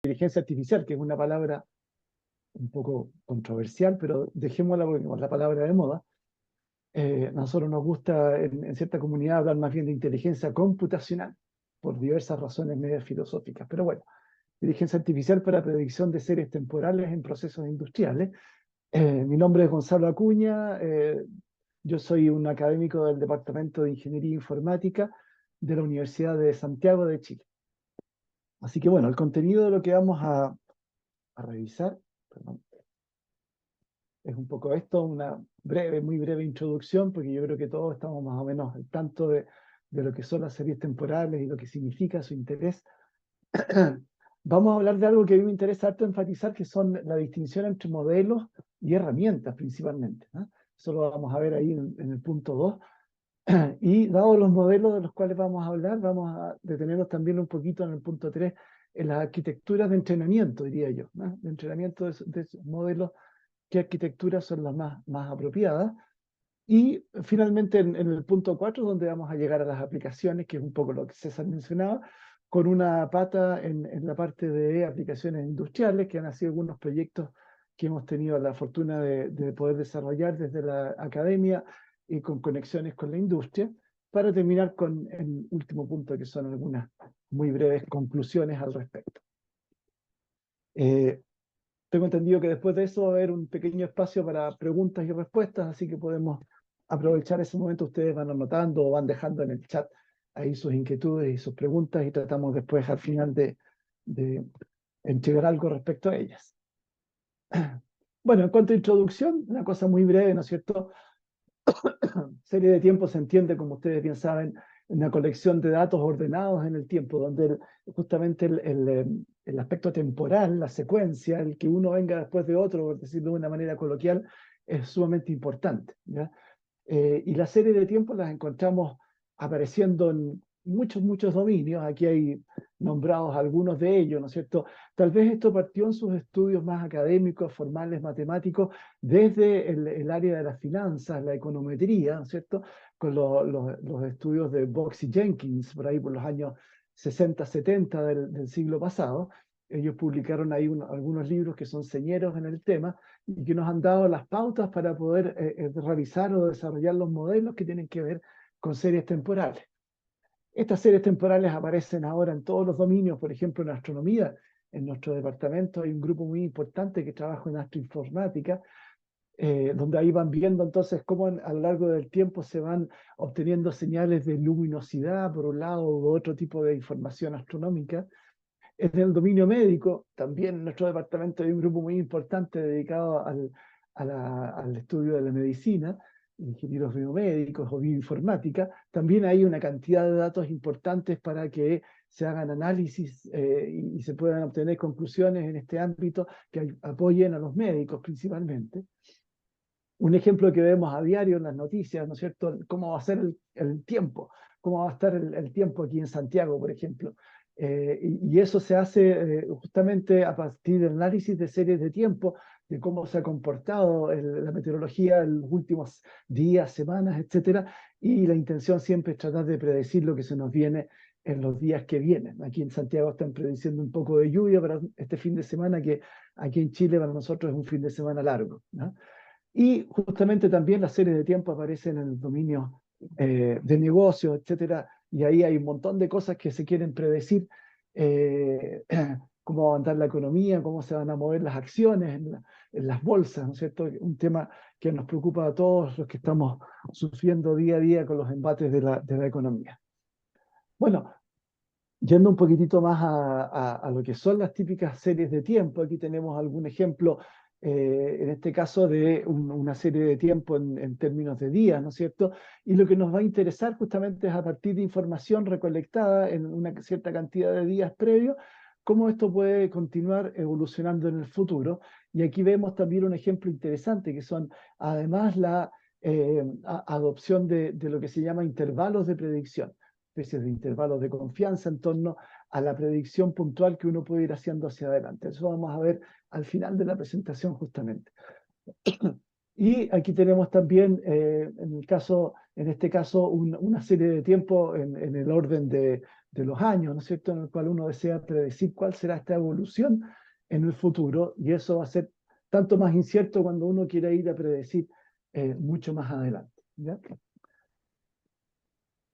inteligencia artificial, que es una palabra un poco controversial, pero dejémosla porque es la palabra de moda. A nosotros nos gusta en cierta comunidad hablar más bien de inteligencia computacional, por diversas razones medias filosóficas. Pero bueno, inteligencia artificial para predicción de series temporales en procesos industriales. Mi nombre es Gonzalo Acuña, yo soy un académico del Departamento de Ingeniería Informática de la Universidad de Santiago de Chile. Así que bueno, el contenido de lo que vamos a revisar, perdón, es un poco esto, una breve, muy breve introducción, porque yo creo que todos estamos más o menos al tanto de lo que son las series temporales y lo que significa su interés. Vamos a hablar de algo que a mí me interesa harto enfatizar, que son la distinción entre modelos y herramientas principalmente, ¿no? Eso lo vamos a ver ahí en el punto 2. Y dados los modelos de los cuales vamos a hablar, vamos a detenernos también un poquito en el punto 3, en las arquitecturas de entrenamiento, diría yo, ¿no? De entrenamiento de esos modelos, qué arquitecturas son las más apropiadas. Y finalmente en el punto 4, donde vamos a llegar a las aplicaciones, que es un poco lo que César mencionaba, con una pata en la parte de aplicaciones industriales, que han sido algunos proyectos que hemos tenido la fortuna de poder desarrollar desde la academia y con conexiones con la industria, para terminar con el último punto, que son algunas muy breves conclusiones al respecto. Tengo entendido que después de eso va a haber un pequeño espacio para preguntas y respuestas, así que podemos aprovechar ese momento. Ustedes van anotando o van dejando en el chat ahí sus inquietudes y sus preguntas y tratamos después al final de entregar algo respecto a ellas. Bueno, en cuanto a introducción, una cosa muy breve, ¿no es cierto? Serie de tiempo se entiende, como ustedes bien saben, una colección de datos ordenados en el tiempo, donde justamente el aspecto temporal, la secuencia, el que uno venga después de otro, por decirlo de una manera coloquial, es sumamente importante, ¿ya? Y la serie de tiempos las encontramos apareciendo en muchos dominios. Aquí hay nombrados algunos de ellos, ¿no es cierto? Tal vez esto partió en sus estudios más académicos, formales, matemáticos, desde el área de las finanzas, la econometría, ¿no es cierto? Con los estudios de Box y Jenkins, por ahí por los años 60, 70 del siglo pasado. Ellos publicaron ahí algunos libros que son señeros en el tema y que nos han dado las pautas para poder realizar o desarrollar los modelos que tienen que ver con series temporales. Estas series temporales aparecen ahora en todos los dominios, por ejemplo, en astronomía. En nuestro departamento hay un grupo muy importante que trabaja en astroinformática, donde ahí van viendo entonces cómo a lo largo del tiempo se van obteniendo señales de luminosidad, por un lado, u otro tipo de información astronómica. En el dominio médico, también en nuestro departamento hay un grupo muy importante dedicado al estudio de la medicina, ingenieros biomédicos o bioinformática. También hay una cantidad de datos importantes para que se hagan análisis y se puedan obtener conclusiones en este ámbito que apoyen a los médicos principalmente. Un ejemplo que vemos a diario en las noticias, ¿no es cierto? ¿Cómo va a ser el tiempo? ¿Cómo va a estar el tiempo aquí en Santiago, por ejemplo? Y eso se hace justamente a partir del análisis de series de tiempo, de cómo se ha comportado la meteorología en los últimos días, semanas, etcétera. Y la intención siempre es tratar de predecir lo que se nos viene en los días que vienen. Aquí en Santiago están prediciendo un poco de lluvia para este fin de semana, que aquí en Chile para nosotros es un fin de semana largo, ¿no? Y justamente también las series de tiempo aparecen en el dominio de negocios, etcétera, y ahí hay un montón de cosas que se quieren predecir, eh, cómo va a andar la economía, cómo se van a mover las acciones en las bolsas, ¿no es cierto? Un tema que nos preocupa a todos los que estamos sufriendo día a día con los embates de la economía. Bueno, yendo un poquitito más a lo que son las típicas series de tiempo, aquí tenemos algún ejemplo, en este caso de una serie de tiempo en términos de días, ¿no es cierto? Y lo que nos va a interesar justamente es a partir de información recolectada en una cierta cantidad de días previos, cómo esto puede continuar evolucionando en el futuro. Y aquí vemos también un ejemplo interesante, que son además la adopción de lo que se llama intervalos de predicción, especies de intervalos de confianza en torno a la predicción puntual que uno puede ir haciendo hacia adelante. Eso vamos a ver al final de la presentación justamente. Y aquí tenemos también, en este caso, una serie de tiempo en el orden de los años, ¿no es cierto?, en el cual uno desea predecir cuál será esta evolución en el futuro, y eso va a ser tanto más incierto cuando uno quiera ir a predecir mucho más adelante, ¿ya?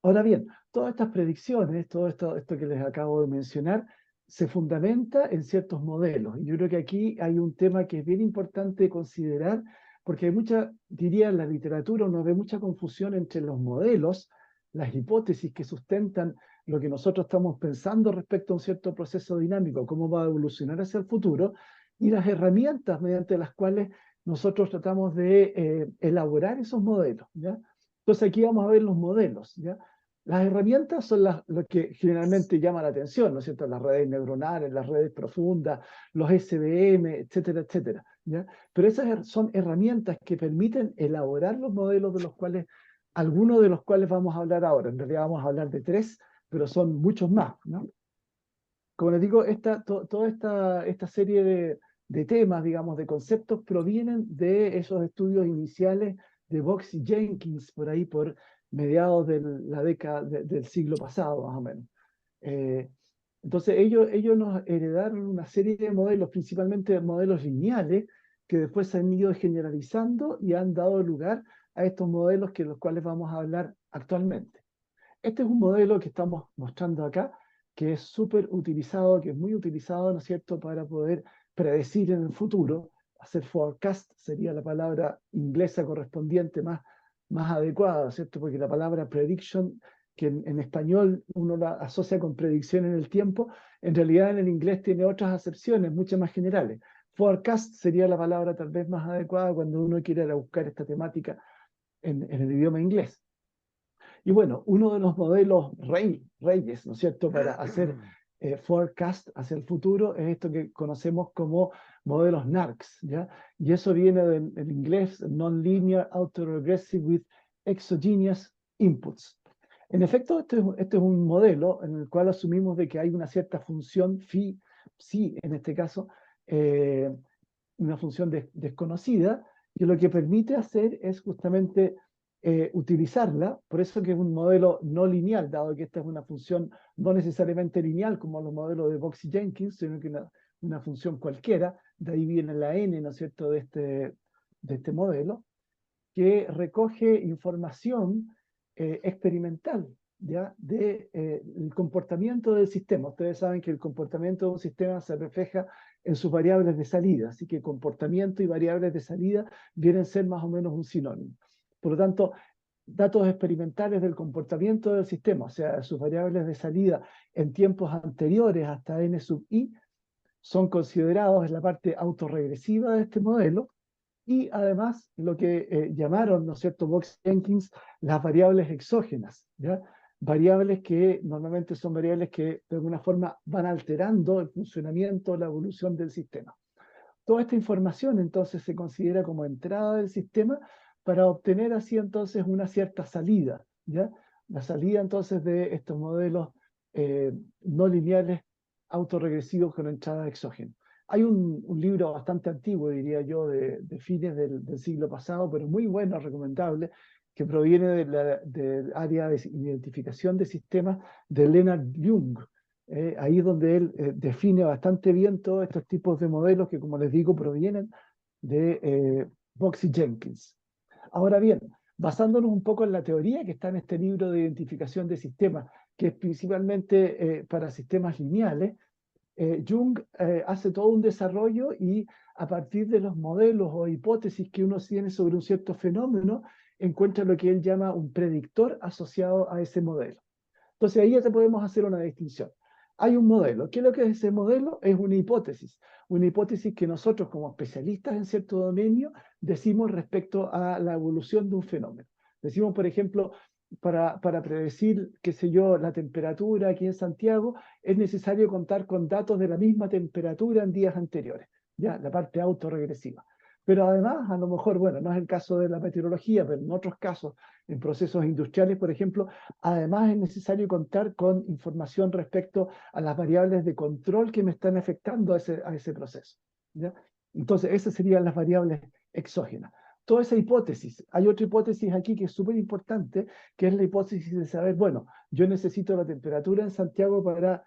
Ahora bien, todas estas predicciones, todo esto que les acabo de mencionar, se fundamenta en ciertos modelos. Y yo creo que aquí hay un tema que es bien importante considerar, porque hay mucha, diría en la literatura, uno ve mucha confusión entre los modelos, las hipótesis que sustentan lo que nosotros estamos pensando respecto a un cierto proceso dinámico, cómo va a evolucionar hacia el futuro, y las herramientas mediante las cuales nosotros tratamos de elaborar esos modelos, ¿ya? Entonces aquí vamos a ver los modelos, ¿ya? Las herramientas son lo que generalmente llama la atención, ¿no es cierto? Las redes neuronales, las redes profundas, los SVM, etcétera, etcétera, ¿ya? Pero esas son herramientas que permiten elaborar los modelos de los cuales, algunos de los cuales vamos a hablar ahora. En realidad vamos a hablar de 3, pero son muchos más, ¿no? Como les digo, toda esta serie de temas, digamos, de conceptos, provienen de esos estudios iniciales de Box y Jenkins, por ahí, por mediados de la década del siglo pasado, más o menos. Eh, entonces, ellos nos heredaron una serie de modelos, principalmente modelos lineales, que después se han ido generalizando y han dado lugar a estos modelos los cuales vamos a hablar actualmente. Este es un modelo que estamos mostrando acá, que es súper utilizado, que es muy utilizado, ¿no es cierto?, para poder predecir en el futuro. Hacer forecast sería la palabra inglesa correspondiente más adecuada, ¿cierto? Porque la palabra prediction, que en español uno la asocia con predicción en el tiempo, en realidad en el inglés tiene otras acepciones, mucho más generales. Forecast sería la palabra tal vez más adecuada cuando uno quiere ir a buscar esta temática en el idioma inglés. Y bueno, uno de los modelos reyes, ¿no es cierto?, para hacer forecast hacia el futuro es esto que conocemos como modelos NARCS, ¿ya? Y eso viene del inglés Non-Linear Autoregressive with Exogenous Inputs. En efecto, este es un modelo en el cual asumimos de que hay una cierta función phi, en este caso, una función desconocida, que lo que permite hacer es justamente utilizarla, por eso que es un modelo no lineal, dado que esta es una función no necesariamente lineal como los modelos de Box y Jenkins, sino que una función cualquiera, de ahí viene la n, ¿no es cierto?, de este modelo, que recoge información experimental, ¿ya?, del comportamiento del sistema. Ustedes saben que el comportamiento de un sistema se refleja en sus variables de salida, así que comportamiento y variables de salida vienen a ser más o menos un sinónimo. Por lo tanto, datos experimentales del comportamiento del sistema, o sea, sus variables de salida en tiempos anteriores hasta n sub i, son considerados en la parte autorregresiva de este modelo, y además lo que llamaron, ¿no es cierto?, Box Jenkins, las variables exógenas, ¿ya? Variables que normalmente son variables que de alguna forma van alterando el funcionamiento, la evolución del sistema. Toda esta información entonces se considera como entrada del sistema para obtener así entonces una cierta salida, ¿ya? La salida entonces de estos modelos no lineales autorregresivos con entrada exógena. Hay un libro bastante antiguo, diría yo, de fines del siglo pasado, pero muy bueno, recomendable, que proviene del área de identificación de sistemas de Leonard Jung. Ahí es donde él define bastante bien todos estos tipos de modelos que, como les digo, provienen de Box y Jenkins. Ahora bien, basándonos un poco en la teoría que está en este libro de identificación de sistemas, que es principalmente para sistemas lineales, Jung hace todo un desarrollo y a partir de los modelos o hipótesis que uno tiene sobre un cierto fenómeno, encuentra lo que él llama un predictor asociado a ese modelo. Entonces ahí ya te podemos hacer una distinción. Hay un modelo. ¿Qué es lo que es ese modelo? Es una hipótesis que nosotros como especialistas en cierto dominio decimos respecto a la evolución de un fenómeno. Decimos, por ejemplo, para predecir, qué sé yo, la temperatura aquí en Santiago, es necesario contar con datos de la misma temperatura en días anteriores, ya, la parte autorregresiva. Pero además, a lo mejor, bueno, no es el caso de la meteorología, pero en otros casos, en procesos industriales, por ejemplo, además es necesario contar con información respecto a las variables de control que me están afectando a ese proceso, ¿ya? Entonces, esas serían las variables exógenas. toda esa hipótesis. Hay otra hipótesis aquí que es súper importante, que es la hipótesis de saber, bueno, yo necesito la temperatura en Santiago para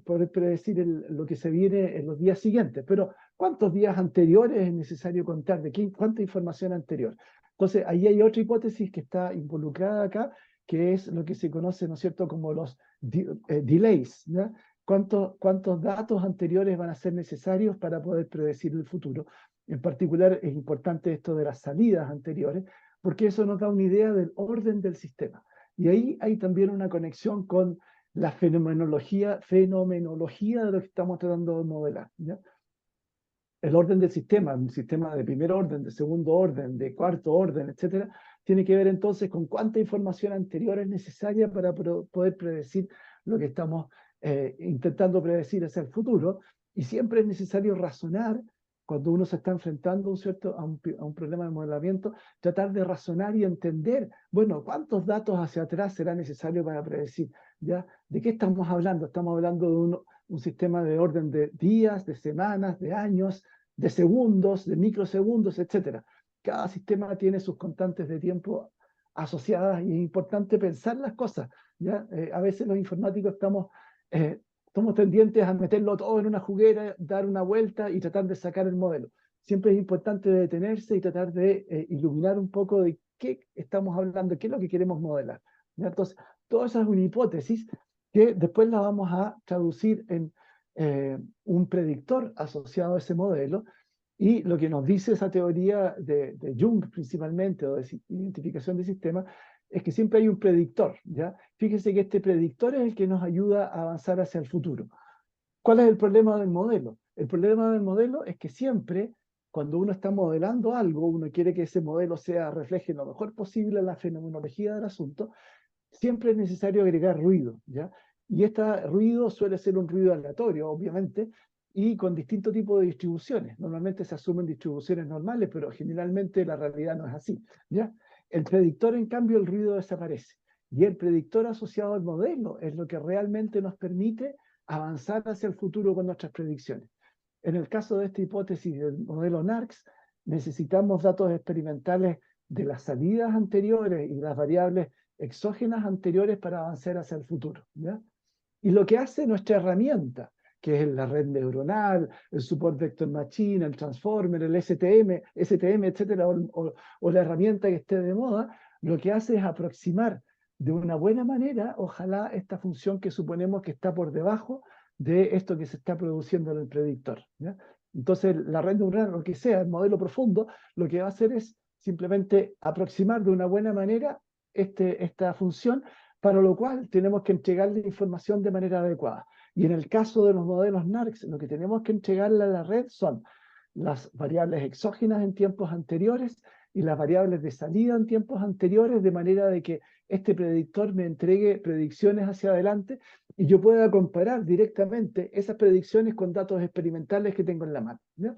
poder predecir lo que se viene en los días siguientes, pero ¿cuántos días anteriores es necesario contar? ¿Cuánta información anterior? Entonces, ahí hay otra hipótesis que está involucrada acá, que es lo que se conoce, ¿no es cierto?, como los delays, ¿no? ¿Cuántos datos anteriores van a ser necesarios para poder predecir el futuro? En particular, es importante esto de las salidas anteriores, porque eso nos da una idea del orden del sistema. Y ahí hay también una conexión con la fenomenología de lo que estamos tratando de modelar, ¿ya? El orden del sistema, un sistema de primer orden, de segundo orden, de cuarto orden, etcétera, tiene que ver entonces con cuánta información anterior es necesaria para poder predecir lo que estamos intentando predecir hacia el futuro. Y siempre es necesario razonar cuando uno se está enfrentando a un problema de modelamiento, tratar de razonar y entender, bueno, cuántos datos hacia atrás será necesario para predecir, ¿ya? ¿De qué estamos hablando? Estamos hablando de un sistema de orden de días, de semanas, de años, de segundos, de microsegundos, etc. Cada sistema tiene sus constantes de tiempo asociadas y es importante pensar las cosas, ¿ya? A veces los informáticos somos tendientes a meterlo todo en una juguera, dar una vuelta y tratar de sacar el modelo. Siempre es importante detenerse y tratar de iluminar un poco de qué estamos hablando, qué es lo que queremos modelar, ¿ya? Entonces, toda esa es una hipótesis que después la vamos a traducir en un predictor asociado a ese modelo, y lo que nos dice esa teoría de Jung principalmente, o de identificación de sistemas, es que siempre hay un predictor, ¿ya? Fíjese que este predictor es el que nos ayuda a avanzar hacia el futuro. ¿Cuál es el problema del modelo? El problema del modelo es que siempre, cuando uno está modelando algo, uno quiere que ese modelo refleje lo mejor posible la fenomenología del asunto, siempre es necesario agregar ruido, ¿ya? Y este ruido suele ser un ruido aleatorio, obviamente, y con distintos tipos de distribuciones. Normalmente se asumen distribuciones normales, pero generalmente la realidad no es así, ¿ya? El predictor, en cambio, el ruido desaparece. Y el predictor asociado al modelo es lo que realmente nos permite avanzar hacia el futuro con nuestras predicciones. En el caso de esta hipótesis del modelo NARX, necesitamos datos experimentales de las salidas anteriores y las variables exógenas anteriores para avanzar hacia el futuro, ¿ya? Y lo que hace nuestra herramienta, que es la red neuronal, el Support Vector Machine, el Transformer, el STM, etcétera, o la herramienta que esté de moda, lo que hace es aproximar de una buena manera, ojalá, esta función que suponemos que está por debajo de esto que se está produciendo en el predictor, ¿ya? Entonces, la red neuronal, lo que sea, el modelo profundo, lo que va a hacer es simplemente aproximar de una buena manera esta función, para lo cual tenemos que entregarle información de manera adecuada. Y en el caso de los modelos NARX, lo que tenemos que entregarle a la red son las variables exógenas en tiempos anteriores y las variables de salida en tiempos anteriores, de manera de que este predictor me entregue predicciones hacia adelante y yo pueda comparar directamente esas predicciones con datos experimentales que tengo en la mano, ¿no?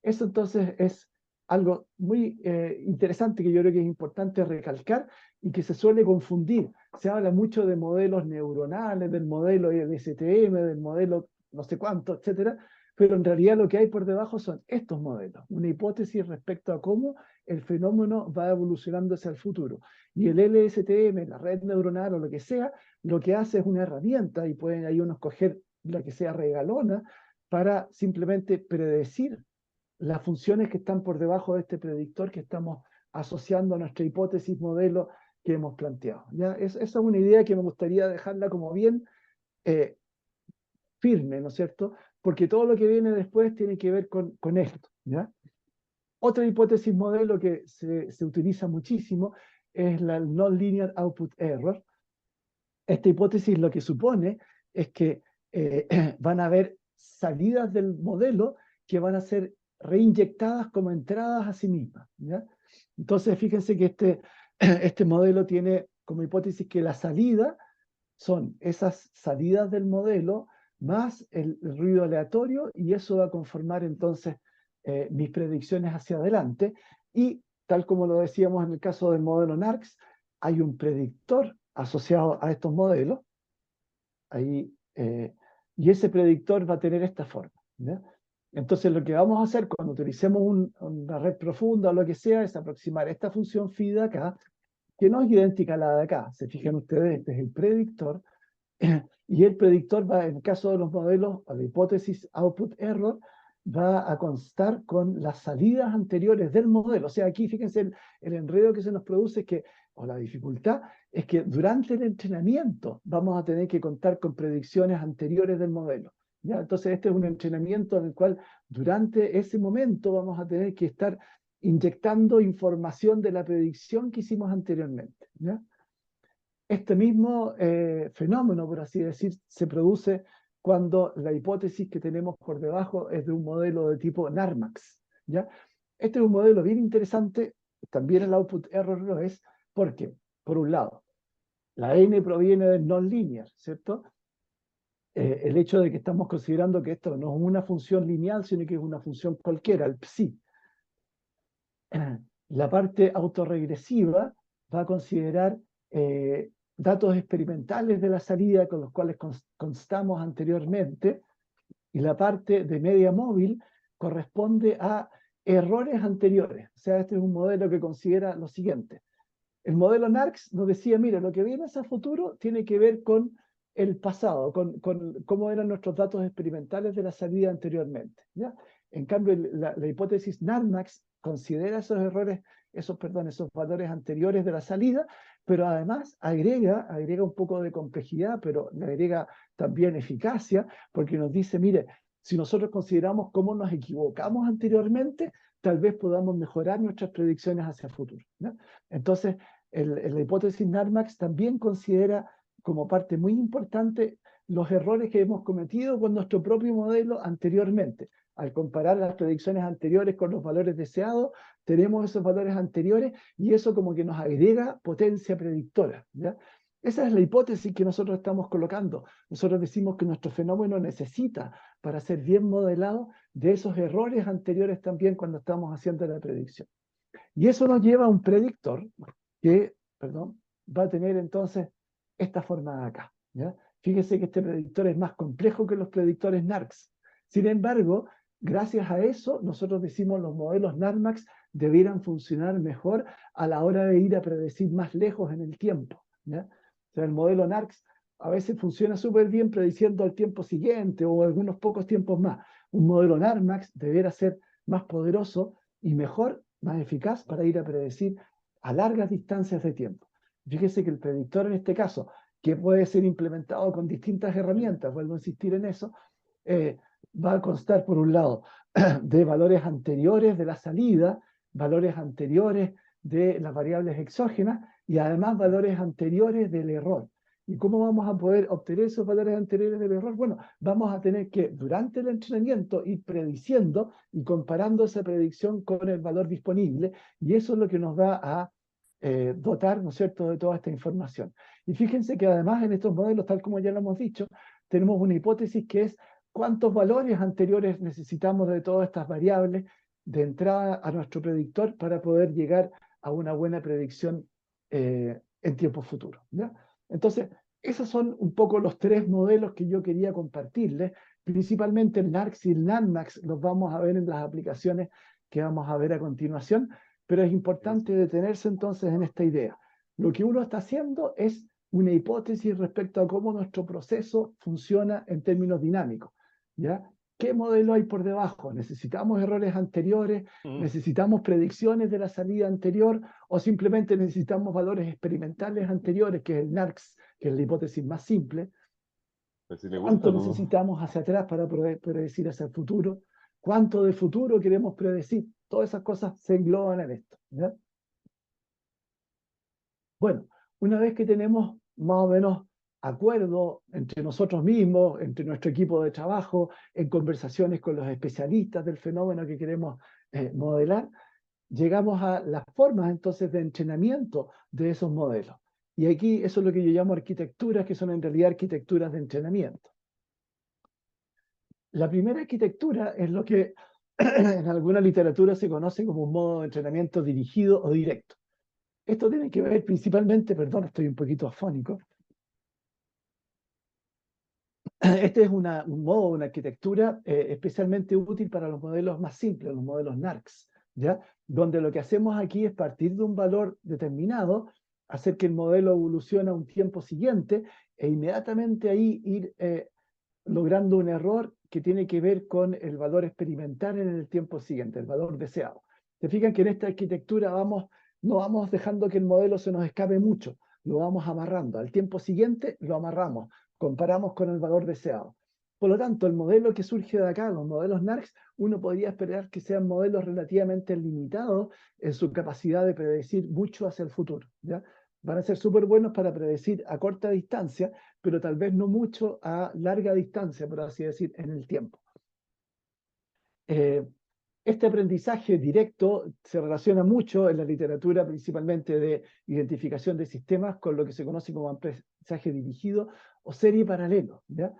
Eso entonces es algo muy interesante, que yo creo que es importante recalcar y que se suele confundir. Se habla mucho de modelos neuronales, del modelo de STM, del modelo no sé cuánto, etcétera, pero en realidad lo que hay por debajo son estos modelos, una hipótesis respecto a cómo el fenómeno va evolucionando hacia el futuro. Y el LSTM, la red neuronal o lo que sea, lo que hace es una herramienta, y pueden ahí uno escoger la que sea regalona, para simplemente predecir las funciones que están por debajo de este predictor que estamos asociando a nuestra hipótesis modelo que hemos planteado, ¿ya? Esa es una idea que me gustaría dejarla como bien eh, firme, ¿no es cierto? Porque todo lo que viene después tiene que ver con esto, ¿ya? Otra hipótesis modelo que se utiliza muchísimo es la Non-Linear Output Error. Esta hipótesis lo que supone es que van a haber salidas del modelo que van a ser reinyectadas como entradas a sí mismas, ¿ya? Entonces, fíjense que este modelo tiene como hipótesis que la salida son esas salidas del modelo más el ruido aleatorio, y eso va a conformar entonces mis predicciones hacia adelante. Y tal como lo decíamos en el caso del modelo NARX, hay un predictor asociado a estos modelos, ahí, y ese predictor va a tener esta forma, ¿ya? Entonces, lo que vamos a hacer cuando utilicemos una red profunda o lo que sea, es aproximar esta función phi de acá, que no es idéntica a la de acá. Se fijan ustedes, este es el predictor, y el predictor va, en el caso de los modelos, o la hipótesis output error, va a constar con las salidas anteriores del modelo. O sea, aquí fíjense el enredo que se nos produce, es que, o la dificultad, es que durante el entrenamiento vamos a tener que contar con predicciones anteriores del modelo. ¿Ya? Entonces, este es un entrenamiento en el cual durante ese momento vamos a tener que estar inyectando información de la predicción que hicimos anteriormente. ¿Ya? Este mismo fenómeno, por así decir, se produce cuando la hipótesis que tenemos por debajo es de un modelo de tipo NARMAX, ¿ya? Este es un modelo bien interesante, también el output error lo es, porque, por un lado, la n proviene del nonlinear, ¿cierto? El hecho de que estamos considerando que esto no es una función lineal, sino que es una función cualquiera, el psi. La parte autorregresiva va a considerar datos experimentales de la salida con los cuales constamos anteriormente, y la parte de media móvil corresponde a errores anteriores. O sea, este es un modelo que considera lo siguiente. El modelo NARX nos decía, mira, lo que viene hacia futuro tiene que ver con el pasado, con cómo eran nuestros datos experimentales de la salida anteriormente, ¿ya? En cambio, la hipótesis NARMAX considera esos errores, esos valores anteriores de la salida, pero además agrega un poco de complejidad, pero le agrega también eficacia, porque nos dice, mire, si nosotros consideramos cómo nos equivocamos anteriormente, tal vez podamos mejorar nuestras predicciones hacia el futuro, ¿no? Entonces, la hipótesis NARMAX también considera como parte muy importante los errores que hemos cometido con nuestro propio modelo anteriormente. Al comparar las predicciones anteriores con los valores deseados, tenemos esos valores anteriores y eso como que nos agrega potencia predictora, ¿ya? Esa es la hipótesis que nosotros estamos colocando. Nosotros decimos que nuestro fenómeno necesita, para ser bien modelado, de esos errores anteriores también cuando estamos haciendo la predicción. Y eso nos lleva a un predictor que, perdón, va a tener entonces esta forma de acá, ¿ya? Fíjese que este predictor es más complejo que los predictores NARX. Sin embargo, gracias a eso, nosotros decimos los modelos NARMAX debieran funcionar mejor a la hora de ir a predecir más lejos en el tiempo, ¿ya? O sea, el modelo NARX a veces funciona súper bien prediciendo al tiempo siguiente o algunos pocos tiempos más. Un modelo NARMAX debiera ser más poderoso y mejor, más eficaz para ir a predecir a largas distancias de tiempo. Fíjese que el predictor en este caso, que puede ser implementado con distintas herramientas, vuelvo a insistir en eso, va a constar por un lado de valores anteriores de la salida, valores anteriores de las variables exógenas y además valores anteriores del error. ¿Y cómo vamos a poder obtener esos valores anteriores del error? Bueno, vamos a tener que durante el entrenamiento ir prediciendo y comparando esa predicción con el valor disponible, y eso es lo que nos va a dotar, ¿no es cierto?, de toda esta información. Y fíjense que además en estos modelos, tal como ya lo hemos dicho, tenemos una hipótesis que es cuántos valores anteriores necesitamos de todas estas variables de entrada a nuestro predictor para poder llegar a una buena predicción en tiempo futuro, ¿ya? Entonces, esos son un poco los tres modelos que yo quería compartirles. Principalmente el NARX y el NANMAX los vamos a ver en las aplicaciones que vamos a ver a continuación, pero es importante detenerse entonces en esta idea. Lo que uno está haciendo es una hipótesis respecto a cómo nuestro proceso funciona en términos dinámicos, ¿ya? ¿Qué modelo hay por debajo? ¿Necesitamos errores anteriores? ¿Necesitamos predicciones de la salida anterior? ¿O simplemente necesitamos valores experimentales anteriores, que es el NARX, que es la hipótesis más simple? Pues si le ¿Cuánto gusta, pues. necesitamos hacia atrás para poder predecir hacia el futuro? ¿Cuánto de futuro queremos predecir? Todas esas cosas se engloban en esto, ¿ya? Bueno, una vez que tenemos más o menos acuerdo entre nosotros mismos, entre nuestro equipo de trabajo, en conversaciones con los especialistas del fenómeno que queremos modelar, llegamos a las formas entonces de entrenamiento de esos modelos. Y aquí eso es lo que yo llamo arquitecturas, que son en realidad arquitecturas de entrenamiento. La primera arquitectura es lo que en alguna literatura se conoce como un modo de entrenamiento dirigido o directo. Esto tiene que ver principalmente, perdón, estoy un poquito afónico. Este es un modo, una arquitectura especialmente útil para los modelos más simples, los modelos NARCs, ¿ya? Donde lo que hacemos aquí es partir de un valor determinado, hacer que el modelo evolucione a un tiempo siguiente e inmediatamente ahí ir logrando un error que tiene que ver con el valor experimental en el tiempo siguiente, el valor deseado. Se fijan que en esta arquitectura no vamos dejando que el modelo se nos escape mucho, lo vamos amarrando. Al tiempo siguiente lo amarramos, comparamos con el valor deseado. Por lo tanto, el modelo que surge de acá, los modelos NARCs, uno podría esperar que sean modelos relativamente limitados en su capacidad de predecir mucho hacia el futuro, ¿ya? Van a ser súper buenos para predecir a corta distancia, pero tal vez no mucho a larga distancia, por así decir, en el tiempo. Este aprendizaje directo se relaciona mucho en la literatura, principalmente de identificación de sistemas, con lo que se conoce como aprendizaje dirigido o serie paralelo, ¿ya?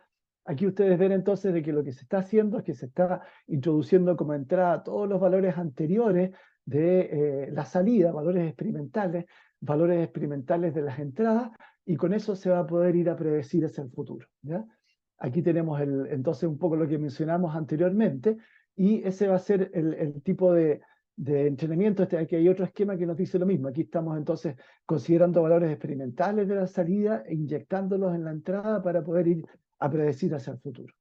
Aquí ustedes ven entonces de que lo que se está haciendo es que se está introduciendo como entrada todos los valores anteriores de la salida, valores experimentales de las entradas, y con eso se va a poder ir a predecir hacia el futuro, ¿ya? Aquí tenemos entonces un poco lo que mencionamos anteriormente, y ese va a ser el tipo de entrenamiento. Aquí hay otro esquema que nos dice lo mismo. Aquí estamos entonces considerando valores experimentales de la salida e inyectándolos en la entrada para poder ir a predecir hacia el futuro.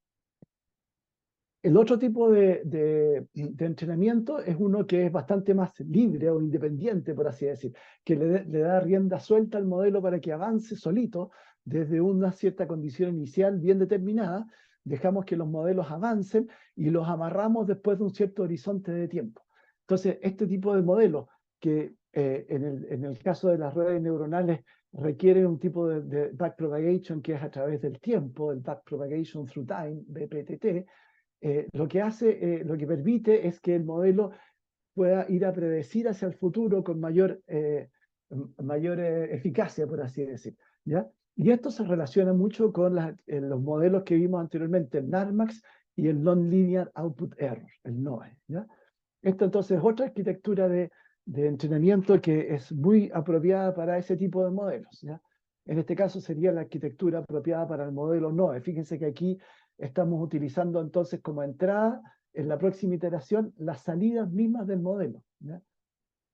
El otro tipo de entrenamiento es uno que es bastante más libre o independiente, por así decir, que le da rienda suelta al modelo para que avance solito desde una cierta condición inicial bien determinada. Dejamos que los modelos avancen y los amarramos después de un cierto horizonte de tiempo. Entonces, este tipo de modelos que en el caso de las redes neuronales requieren un tipo de backpropagation que es a través del tiempo, el backpropagation through time, BPTT, lo que permite es que el modelo pueda ir a predecir hacia el futuro con mayor eficacia, por así decir, ¿ya? Y esto se relaciona mucho con los modelos que vimos anteriormente, el NARMAX y el Non-Linear Output Error, el NOE, ¿ya? Esto entonces es otra arquitectura de entrenamiento que es muy apropiada para ese tipo de modelos, ¿ya? En este caso sería la arquitectura apropiada para el modelo NOE. Fíjense que aquí estamos utilizando entonces como entrada en la próxima iteración las salidas mismas del modelo, ¿ya?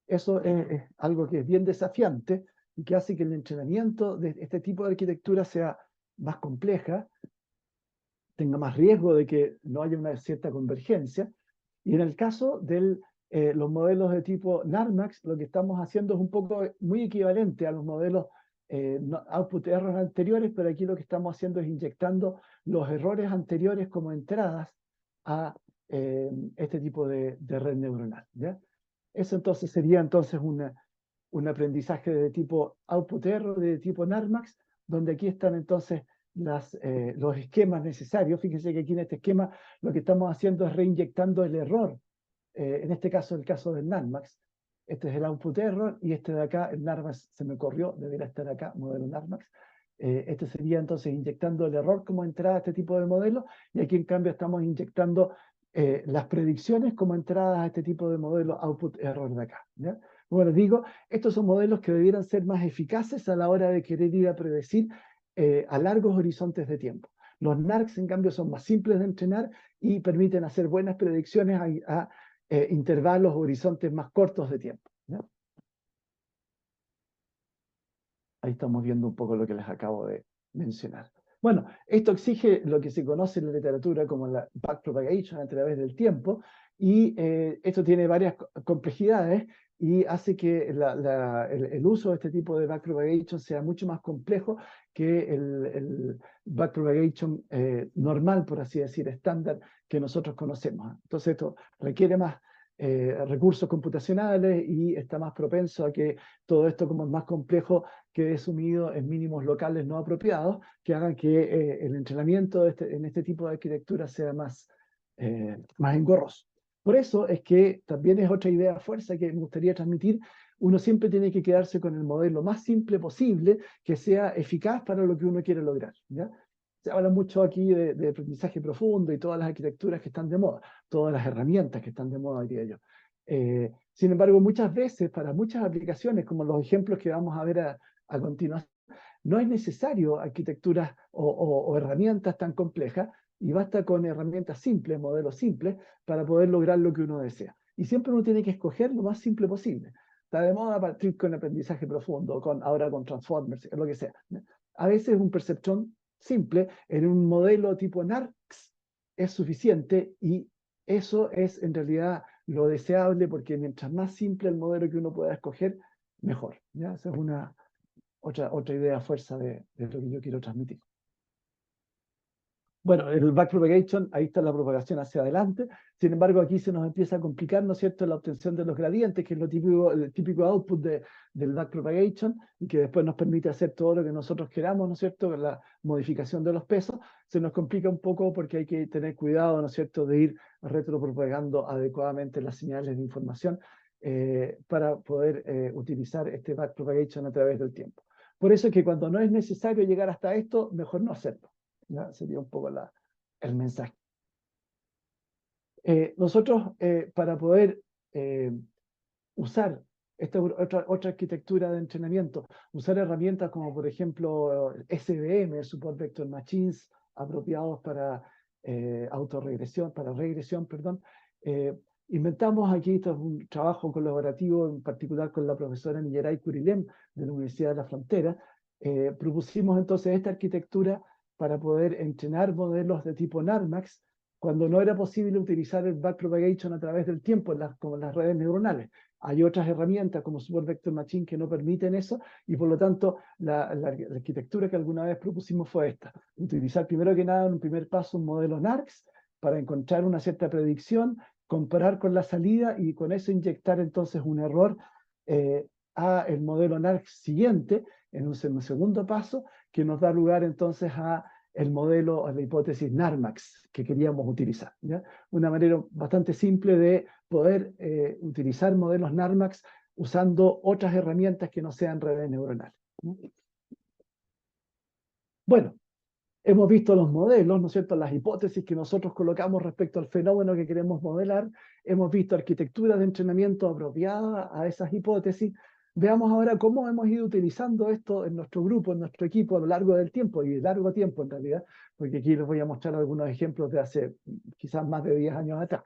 Eso es algo que es bien desafiante y que hace que el entrenamiento de este tipo de arquitectura sea más compleja, tenga más riesgo de que no haya una cierta convergencia. Y en el caso de los modelos de tipo NARMAX, lo que estamos haciendo es un poco muy equivalente a los modelos output errors anteriores, pero aquí lo que estamos haciendo es inyectando los errores anteriores como entradas a este tipo de red neuronal, ¿ya? Eso entonces sería entonces un aprendizaje de tipo output error, de tipo NARMAX, donde aquí están entonces los esquemas necesarios. Fíjense que aquí en este esquema lo que estamos haciendo es reinyectando el error. En este caso, el caso del NARMAX. Este es el output error y este de acá, el NARMAX se me corrió, debería estar acá, modelo NARMAX. Este sería entonces inyectando el error como entrada a este tipo de modelo, y aquí en cambio estamos inyectando las predicciones como entradas a este tipo de modelo output error de acá, ¿ya? Bueno, digo, estos son modelos que debieran ser más eficaces a la hora de querer ir a predecir a largos horizontes de tiempo. Los NARCs, en cambio, son más simples de entrenar y permiten hacer buenas predicciones a intervalos o horizontes más cortos de tiempo, ¿ya? Ahí estamos viendo un poco lo que les acabo de mencionar. Bueno, esto exige lo que se conoce en la literatura como la backpropagation a través del tiempo, y esto tiene varias complejidades y hace que el uso de este tipo de backpropagation sea mucho más complejo que el backpropagation normal, por así decir, estándar que nosotros conocemos. Entonces esto requiere más recursos computacionales y está más propenso a que todo esto, como es más complejo, quede sumido en mínimos locales no apropiados, que hagan que el entrenamiento en este tipo de arquitectura sea más engorroso. Por eso es que también es otra idea fuerza que me gustaría transmitir. Uno siempre tiene que quedarse con el modelo más simple posible, que sea eficaz para lo que uno quiere lograr, ¿ya? Se habla mucho aquí de aprendizaje profundo y todas las arquitecturas que están de moda, todas las herramientas que están de moda, diría yo. Sin embargo, muchas veces, para muchas aplicaciones, como los ejemplos que vamos a ver a continuación, no es necesario arquitecturas o herramientas tan complejas, y basta con herramientas simples, modelos simples, para poder lograr lo que uno desea. Y siempre uno tiene que escoger lo más simple posible. Está de moda partir con aprendizaje profundo, ahora con Transformers, lo que sea. A veces un perceptrón simple en un modelo tipo NARCS es suficiente, y eso es en realidad lo deseable, porque mientras más simple el modelo que uno pueda escoger, mejor. ¿Ya? Esa es otra idea fuerza de lo que yo quiero transmitir. Bueno, el backpropagation, ahí está la propagación hacia adelante. Sin embargo, aquí se nos empieza a complicar, ¿no es cierto?, la obtención de los gradientes, que es el típico output del backpropagation, y que después nos permite hacer todo lo que nosotros queramos, ¿no es cierto?, con la modificación de los pesos. Se nos complica un poco porque hay que tener cuidado, ¿no es cierto?, de ir retropropagando adecuadamente las señales de información para poder utilizar este backpropagation a través del tiempo. Por eso es que cuando no es necesario llegar hasta esto, mejor no hacerlo. ¿Ya? Sería un poco el mensaje. Nosotros, para poder usar esta otra arquitectura de entrenamiento, usar herramientas como por ejemplo SVM, Support Vector Machines, apropiados para autorregresión, para regresión, perdón. Inventamos aquí, esto es un trabajo colaborativo, en particular con la profesora Niyeray Kurilem de la Universidad de la Frontera. Propusimos entonces esta arquitectura para poder entrenar modelos de tipo NARMAX cuando no era posible utilizar el backpropagation a través del tiempo, como las redes neuronales. Hay otras herramientas como Support Vector Machine que no permiten eso, y por lo tanto la arquitectura que alguna vez propusimos fue esta: utilizar primero que nada en un primer paso un modelo NARCS para encontrar una cierta predicción, comparar con la salida y con eso inyectar entonces un error a el modelo NARCS siguiente en un segundo paso, que nos da lugar entonces a el modelo, a la hipótesis NARMAX que queríamos utilizar. ¿Ya? Una manera bastante simple de poder utilizar modelos NARMAX usando otras herramientas que no sean redes neuronales. ¿No? Bueno, hemos visto los modelos, ¿no es cierto?, las hipótesis que nosotros colocamos respecto al fenómeno que queremos modelar. Hemos visto arquitecturas de entrenamiento apropiadas a esas hipótesis. Veamos ahora cómo hemos ido utilizando esto en nuestro grupo, en nuestro equipo a lo largo del tiempo, y de largo tiempo en realidad, porque aquí les voy a mostrar algunos ejemplos de hace quizás más de 10 años atrás.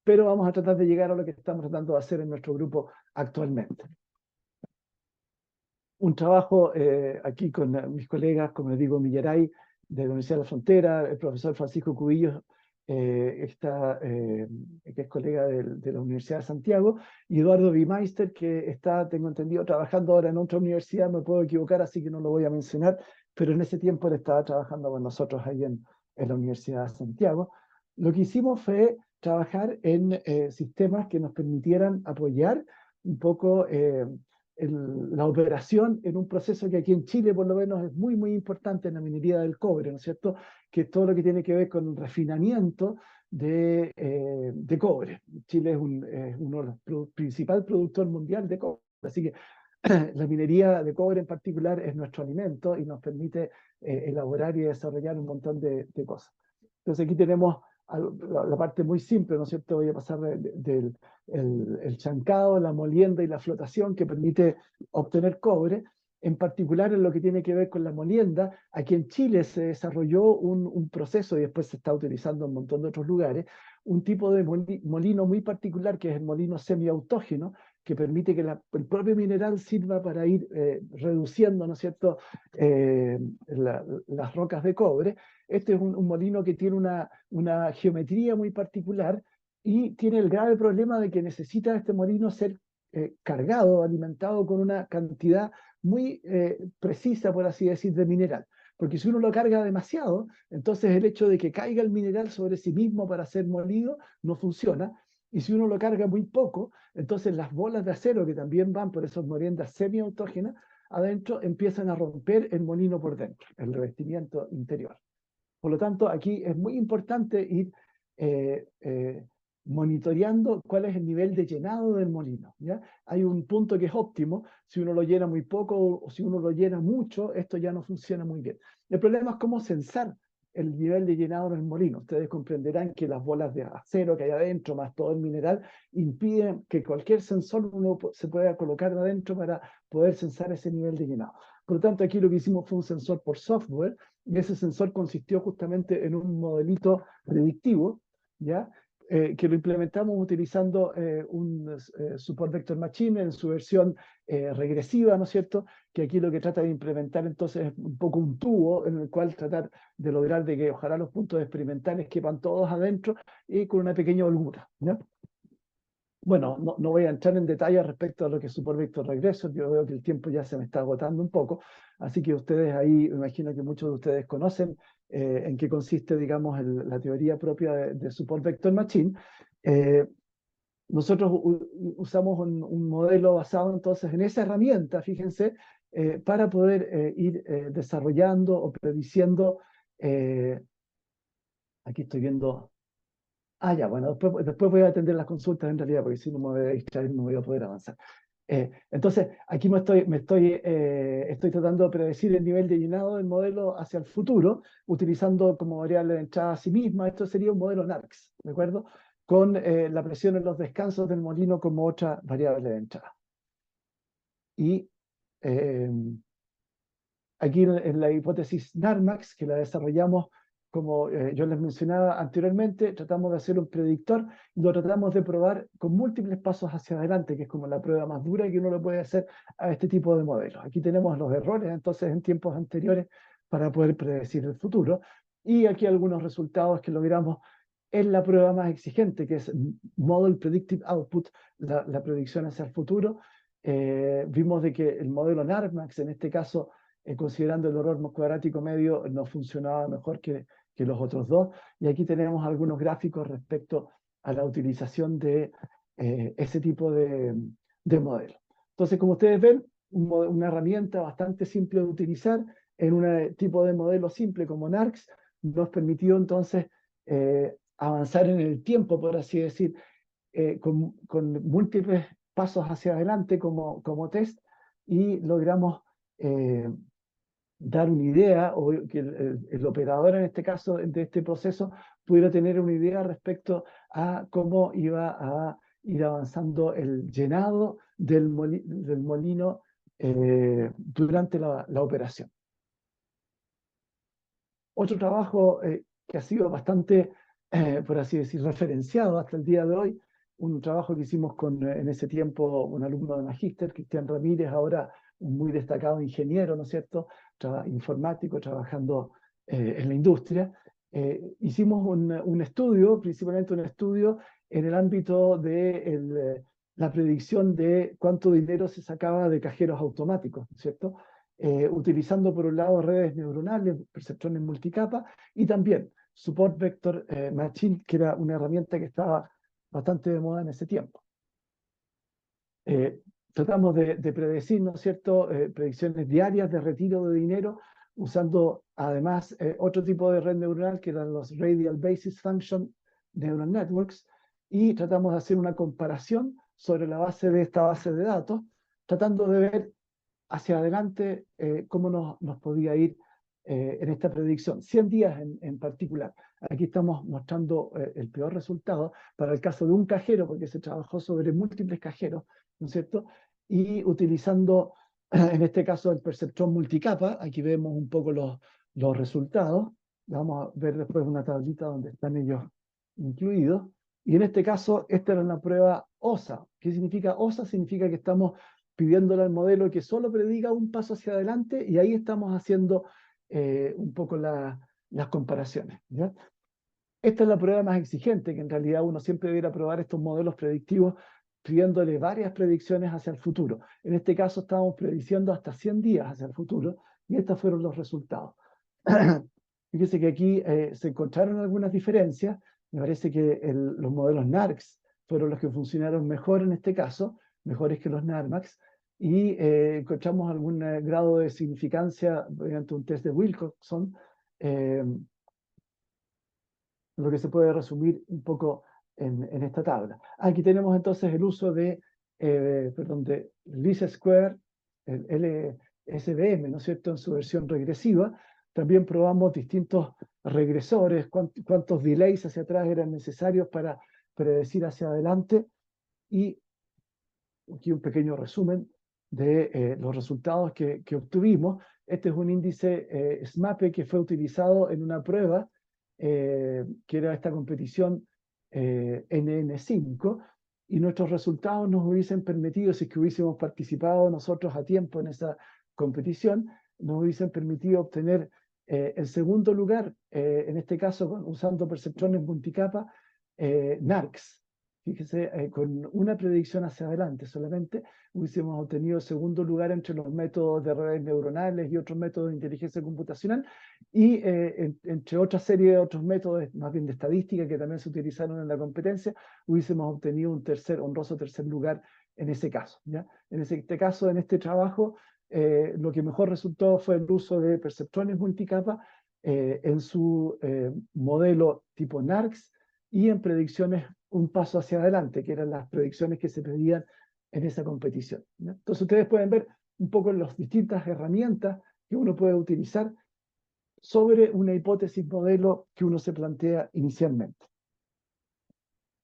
Pero vamos a tratar de llegar a lo que estamos tratando de hacer en nuestro grupo actualmente. Un trabajo aquí con mis colegas, como les digo, Millaray, de la Universidad de la Frontera, el profesor Francisco Cubillos, que es colega de la Universidad de Santiago, y Eduardo Bimeister, que está, tengo entendido, trabajando ahora en otra universidad, me puedo equivocar, así que no lo voy a mencionar, pero en ese tiempo él estaba trabajando con nosotros ahí en la Universidad de Santiago. Lo que hicimos fue trabajar en sistemas que nos permitieran apoyar un poco la operación en un proceso que aquí en Chile por lo menos es muy, muy importante en la minería del cobre, ¿no es cierto? Que es todo lo que tiene que ver con el refinamiento de cobre. Chile es uno de los principales productores mundial de cobre, así que la minería de cobre en particular es nuestro alimento y nos permite elaborar y desarrollar un montón de cosas. Entonces aquí tenemos la parte muy simple, ¿no es cierto? Voy a pasar del el chancado, la molienda y la flotación que permite obtener cobre. En particular en lo que tiene que ver con la molienda, aquí en Chile se desarrolló un proceso, y después se está utilizando en un montón de otros lugares, un tipo de molino muy particular que es el molino semiautógeno, que permite que el propio mineral sirva para ir reduciendo, ¿no es cierto?, las rocas de cobre. Este es un molino que tiene una geometría muy particular y tiene el grave problema de que necesita este molino ser cargado, alimentado con una cantidad muy precisa, por así decir, de mineral. Porque si uno lo carga demasiado, entonces el hecho de que caiga el mineral sobre sí mismo para ser molido no funciona. Y si uno lo carga muy poco, entonces las bolas de acero que también van por esas moliendas semiautógenas adentro empiezan a romper el molino por dentro, el revestimiento interior. Por lo tanto, aquí es muy importante ir monitoreando cuál es el nivel de llenado del molino. ¿Ya? Hay un punto que es óptimo. Si uno lo llena muy poco o si uno lo llena mucho, esto ya no funciona muy bien. El problema es cómo censar el nivel de llenado del molino. Ustedes comprenderán que las bolas de acero que hay adentro, más todo el mineral, impiden que cualquier sensor uno se pueda colocar adentro para poder censar ese nivel de llenado. Por lo tanto, aquí lo que hicimos fue un sensor por software, y ese sensor consistió justamente en un modelito predictivo, ¿ya? Que lo implementamos utilizando un Support Vector Machine en su versión regresiva, ¿no es cierto? Que aquí lo que trata de implementar entonces es un poco un tubo en el cual tratar de lograr de que ojalá los puntos experimentales quepan todos adentro y con una pequeña holgura, ¿ya? Bueno, no voy a entrar en detalle respecto a lo que es Support Vector Regression. Yo veo que el tiempo ya se me está agotando un poco, así que ustedes ahí, me imagino que muchos de ustedes conocen en qué consiste, digamos, la teoría propia de Support Vector Machine. Eh, Nosotros usamos un modelo basado entonces en esa herramienta, fíjense, para poder ir desarrollando o prediciendo. eh, Aquí estoy viendo. Ya, bueno, después voy a atender las consultas en realidad, porque si no me voy a distraer, no voy a poder avanzar. Entonces, aquí estoy tratando de predecir el nivel de llenado del modelo hacia el futuro, utilizando como variable de entrada a sí misma. Esto sería un modelo NARCS, ¿de acuerdo? Con la presión en los descansos del molino como otra variable de entrada. Y eh, aquí en la hipótesis NARMAX, que la desarrollamos como yo les mencionaba anteriormente, tratamos de hacer un predictor y lo tratamos de probar con múltiples pasos hacia adelante, que es como la prueba más dura que uno le puede hacer a este tipo de modelos. Aquí tenemos los errores entonces en tiempos anteriores para poder predecir el futuro. Y aquí algunos resultados que logramos en la prueba más exigente, que es Model Predictive Output, la predicción hacia el futuro. Vimos de que el modelo NARMAX, en este caso, considerando el error cuadrático medio, no funcionaba mejor que los otros dos. Y aquí tenemos algunos gráficos respecto a la utilización de ese tipo de modelo. Entonces, como ustedes ven, una herramienta bastante simple de utilizar en un tipo de modelo simple como NARCS nos permitió entonces avanzar en el tiempo, por así decir, con múltiples pasos hacia adelante como test, y logramos dar una idea, o que el operador en este caso de este proceso pudiera tener una idea respecto a cómo iba a ir avanzando el llenado del molino durante la operación. Otro trabajo que ha sido bastante, por así decir, referenciado hasta el día de hoy, un trabajo que hicimos con, en ese tiempo, un alumno de magíster, Cristian Ramírez, ahora un muy destacado ingeniero, ¿no es cierto?, informático, trabajando en la industria. Hicimos un estudio, principalmente un estudio en el ámbito de la predicción de cuánto dinero se sacaba de cajeros automáticos, ¿cierto?, utilizando por un lado redes neuronales, perceptrones multicapa, y también Support Vector Machine, que era una herramienta que estaba bastante de moda en ese tiempo. Tratamos de predecir, ¿no es cierto?, predicciones diarias de retiro de dinero, usando además otro tipo de red neuronal que eran los Radial Basis Function Neural Networks, y tratamos de hacer una comparación sobre la base de esta base de datos, tratando de ver hacia adelante cómo nos podía ir en esta predicción. 100 días en particular. Aquí estamos mostrando el peor resultado para el caso de un cajero, porque se trabajó sobre múltiples cajeros, ¿no es cierto? Y utilizando, en este caso, el perceptrón multicapa. Aquí vemos un poco los resultados. Vamos a ver después una tablita donde están ellos incluidos. Y en este caso, esta era una prueba OSA. ¿Qué significa OSA? Significa que estamos pidiéndole al modelo que solo prediga un paso hacia adelante, y ahí estamos haciendo un poco las comparaciones, ¿ya? Esta es la prueba más exigente, que en realidad uno siempre debería probar estos modelos predictivos pidiéndole varias predicciones hacia el futuro. En este caso estábamos prediciendo hasta 100 días hacia el futuro, y estos fueron los resultados. Fíjese que aquí se encontraron algunas diferencias. Me parece que los modelos NARCS fueron los que funcionaron mejor en este caso, mejores que los NARMAX, y encontramos algún grado de significancia mediante un test de Wilcoxon, lo que se puede resumir un poco en esta tabla. Aquí tenemos entonces el uso de least square, el LSBM, ¿no es cierto?, en su versión regresiva. También probamos distintos regresores, cuántos delays hacia atrás eran necesarios para predecir hacia adelante. Y aquí un pequeño resumen de los resultados que obtuvimos. Este es un índice SMAPE que fue utilizado en una prueba que era esta competición NN5, y nuestros resultados nos hubiesen permitido, si es que hubiésemos participado nosotros a tiempo en esa competición, nos hubiesen permitido obtener el segundo lugar, en este caso usando perceptrones multicapa, NARCS. Fíjese, con una predicción hacia adelante solamente hubiésemos obtenido el segundo lugar entre los métodos de redes neuronales y otros métodos de inteligencia computacional, y entre otra serie de otros métodos, más bien de estadística, que también se utilizaron en la competencia, hubiésemos obtenido un honroso tercer lugar en ese caso, ¿ya? En este caso, en este trabajo, lo que mejor resultó fue el uso de perceptrones multicapa en su modelo tipo NARCS, y en predicciones un paso hacia adelante, que eran las predicciones que se pedían en esa competición, ¿no? Entonces ustedes pueden ver un poco las distintas herramientas que uno puede utilizar sobre una hipótesis modelo que uno se plantea inicialmente.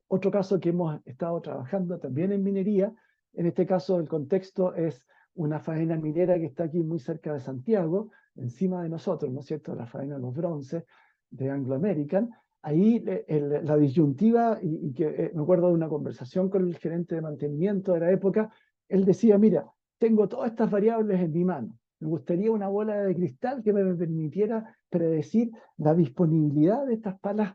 Otro caso que hemos estado trabajando también en minería, en este caso el contexto es una faena minera que está aquí muy cerca de Santiago, encima de nosotros, ¿no es cierto?, la faena de los bronces de Anglo American. Ahí la disyuntiva, y que me acuerdo de una conversación con el gerente de mantenimiento de la época, él decía, mira, tengo todas estas variables en mi mano, me gustaría una bola de cristal que me permitiera predecir la disponibilidad de estas palas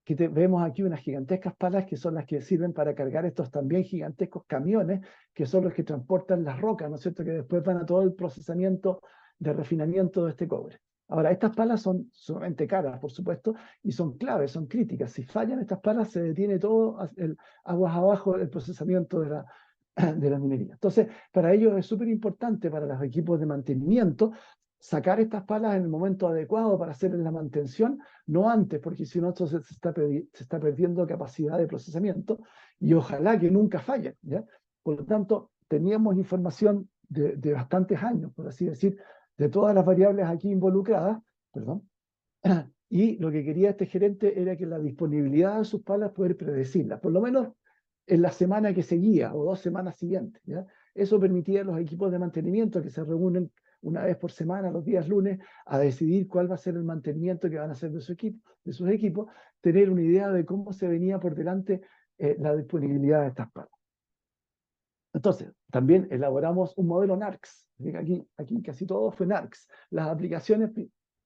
que vemos aquí, unas gigantescas palas que son las que sirven para cargar estos también gigantescos camiones, que son los que transportan las rocas, ¿no es cierto?, que después van a todo el procesamiento de refinamiento de este cobre. Ahora, estas palas son sumamente caras, por supuesto, y son claves, son críticas. Si fallan estas palas, se detiene todo aguas abajo el procesamiento de la minería. Entonces, para ellos es súper importante, para los equipos de mantenimiento, sacar estas palas en el momento adecuado para hacer la mantención, no antes, porque si no, entonces se está perdiendo capacidad de procesamiento, y ojalá que nunca fallen, ¿ya? Por lo tanto, teníamos información de bastantes años, por así decir, de todas las variables aquí involucradas, perdón, y lo que quería este gerente era que la disponibilidad de sus palas poder predecirla, por lo menos en la semana que seguía o 2 semanas siguientes, ¿ya? Eso permitía a los equipos de mantenimiento, que se reúnen una vez por semana, los días lunes, a decidir cuál va a ser el mantenimiento que van a hacer de sus equipos, tener una idea de cómo se venía por delante la disponibilidad de estas palas. Entonces, también elaboramos un modelo NARCS. Aquí casi todo fue NARCS. Las aplicaciones,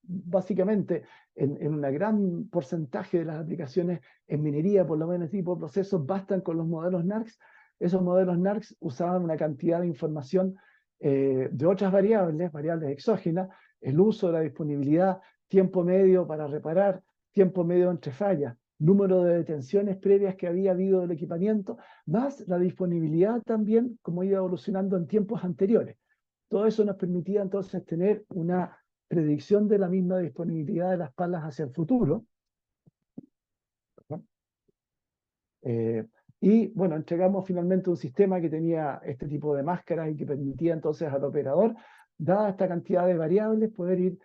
básicamente, en un gran porcentaje de las aplicaciones en minería, por lo menos tipo de procesos, bastan con los modelos NARCS. Esos modelos NARCS usaban una cantidad de información de otras variables exógenas, el uso de la disponibilidad, tiempo medio para reparar, tiempo medio entre fallas, número de detenciones previas que había habido del equipamiento, más la disponibilidad también, como iba evolucionando en tiempos anteriores. Todo eso nos permitía entonces tener una predicción de la misma disponibilidad de las palas hacia el futuro. Y bueno, entregamos finalmente un sistema que tenía este tipo de máscaras y que permitía entonces al operador, dada esta cantidad de variables, poder ir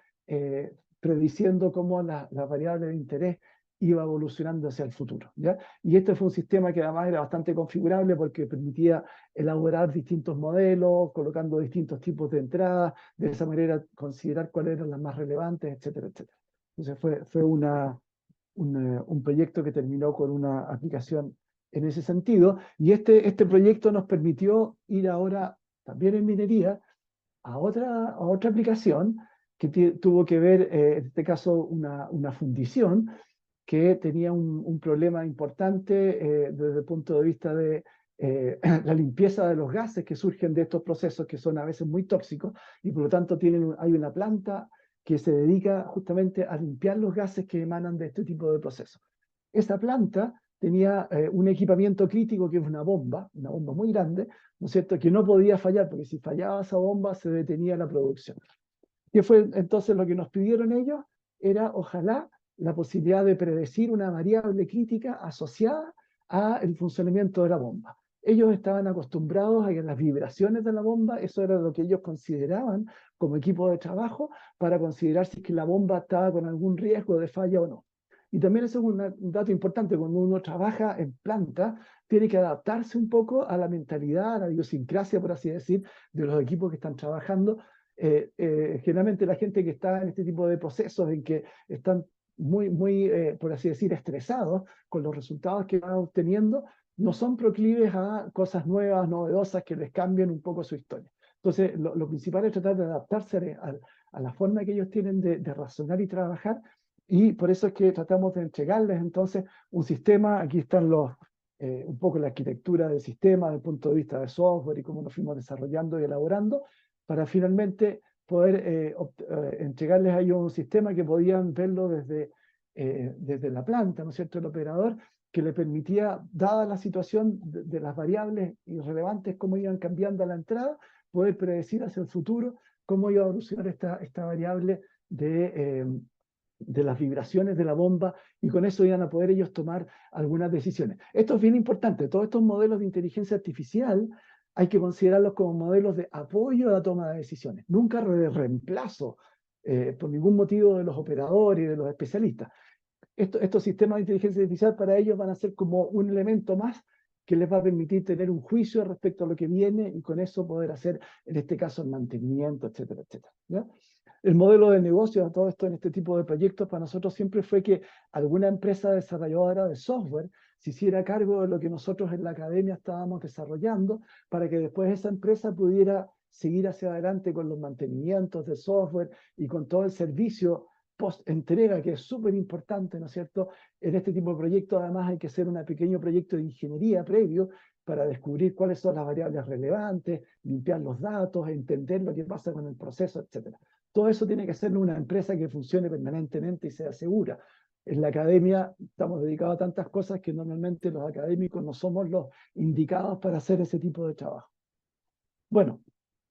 prediciendo cómo la variable de interés iba evolucionando hacia el futuro, ¿ya? Y este fue un sistema que además era bastante configurable porque permitía elaborar distintos modelos, colocando distintos tipos de entradas, de esa manera considerar cuáles eran las más relevantes, etcétera, etcétera. Entonces fue un proyecto que terminó con una aplicación en ese sentido, y este proyecto nos permitió ir ahora también en minería a otra aplicación que tuvo que ver, en este caso, una fundición que tenía un problema importante desde el punto de vista de la limpieza de los gases que surgen de estos procesos, que son a veces muy tóxicos, y por lo tanto hay una planta que se dedica justamente a limpiar los gases que emanan de este tipo de procesos. Esa planta tenía un equipamiento crítico que es una bomba muy grande, ¿no es cierto?, que no podía fallar, porque si fallaba esa bomba se detenía la producción. ¿Qué fue entonces lo que nos pidieron ellos? Era, ojalá, la posibilidad de predecir una variable crítica asociada al funcionamiento de la bomba. Ellos estaban acostumbrados a que las vibraciones de la bomba, eso era lo que ellos consideraban como equipo de trabajo, para considerar si es que la bomba estaba con algún riesgo de falla o no. Y también eso es un dato importante, cuando uno trabaja en planta, tiene que adaptarse un poco a la mentalidad, a la idiosincrasia, por así decir, de los equipos que están trabajando. Generalmente la gente que está en este tipo de procesos en que están muy, por así decir, estresados con los resultados que van obteniendo, no son proclives a cosas nuevas, novedosas, que les cambien un poco su historia. Entonces, lo principal es tratar de adaptarse a la forma que ellos tienen de razonar y trabajar, y por eso es que tratamos de entregarles entonces un sistema. Aquí están un poco la arquitectura del sistema desde el punto de vista de software y cómo nos fuimos desarrollando y elaborando, para finalmente poder entregarles a ellos un sistema que podían verlo desde la planta, ¿no es cierto?, el operador, que le permitía, dada la situación de las variables irrelevantes, cómo iban cambiando a la entrada, poder predecir hacia el futuro cómo iba a evolucionar esta variable de las vibraciones de la bomba, y con eso iban a poder ellos tomar algunas decisiones. Esto es bien importante. Todos estos modelos de inteligencia artificial hay que considerarlos como modelos de apoyo a la toma de decisiones, nunca de reemplazo por ningún motivo de los operadores y de los especialistas. Estos sistemas de inteligencia artificial para ellos van a ser como un elemento más que les va a permitir tener un juicio respecto a lo que viene, y con eso poder hacer, en este caso, el mantenimiento, etcétera, etcétera, ¿ya? El modelo de negocio de todo esto en este tipo de proyectos para nosotros siempre fue que alguna empresa desarrolladora de software se hiciera cargo de lo que nosotros en la academia estábamos desarrollando, para que después esa empresa pudiera seguir hacia adelante con los mantenimientos de software y con todo el servicio post-entrega, que es súper importante, ¿no es cierto? En este tipo de proyectos, además, hay que hacer un pequeño proyecto de ingeniería previo para descubrir cuáles son las variables relevantes, limpiar los datos, entender lo que pasa con el proceso, etcétera. Todo eso tiene que hacerlo una empresa que funcione permanentemente y sea segura. En la academia estamos dedicados a tantas cosas que normalmente los académicos no somos los indicados para hacer ese tipo de trabajo. Bueno,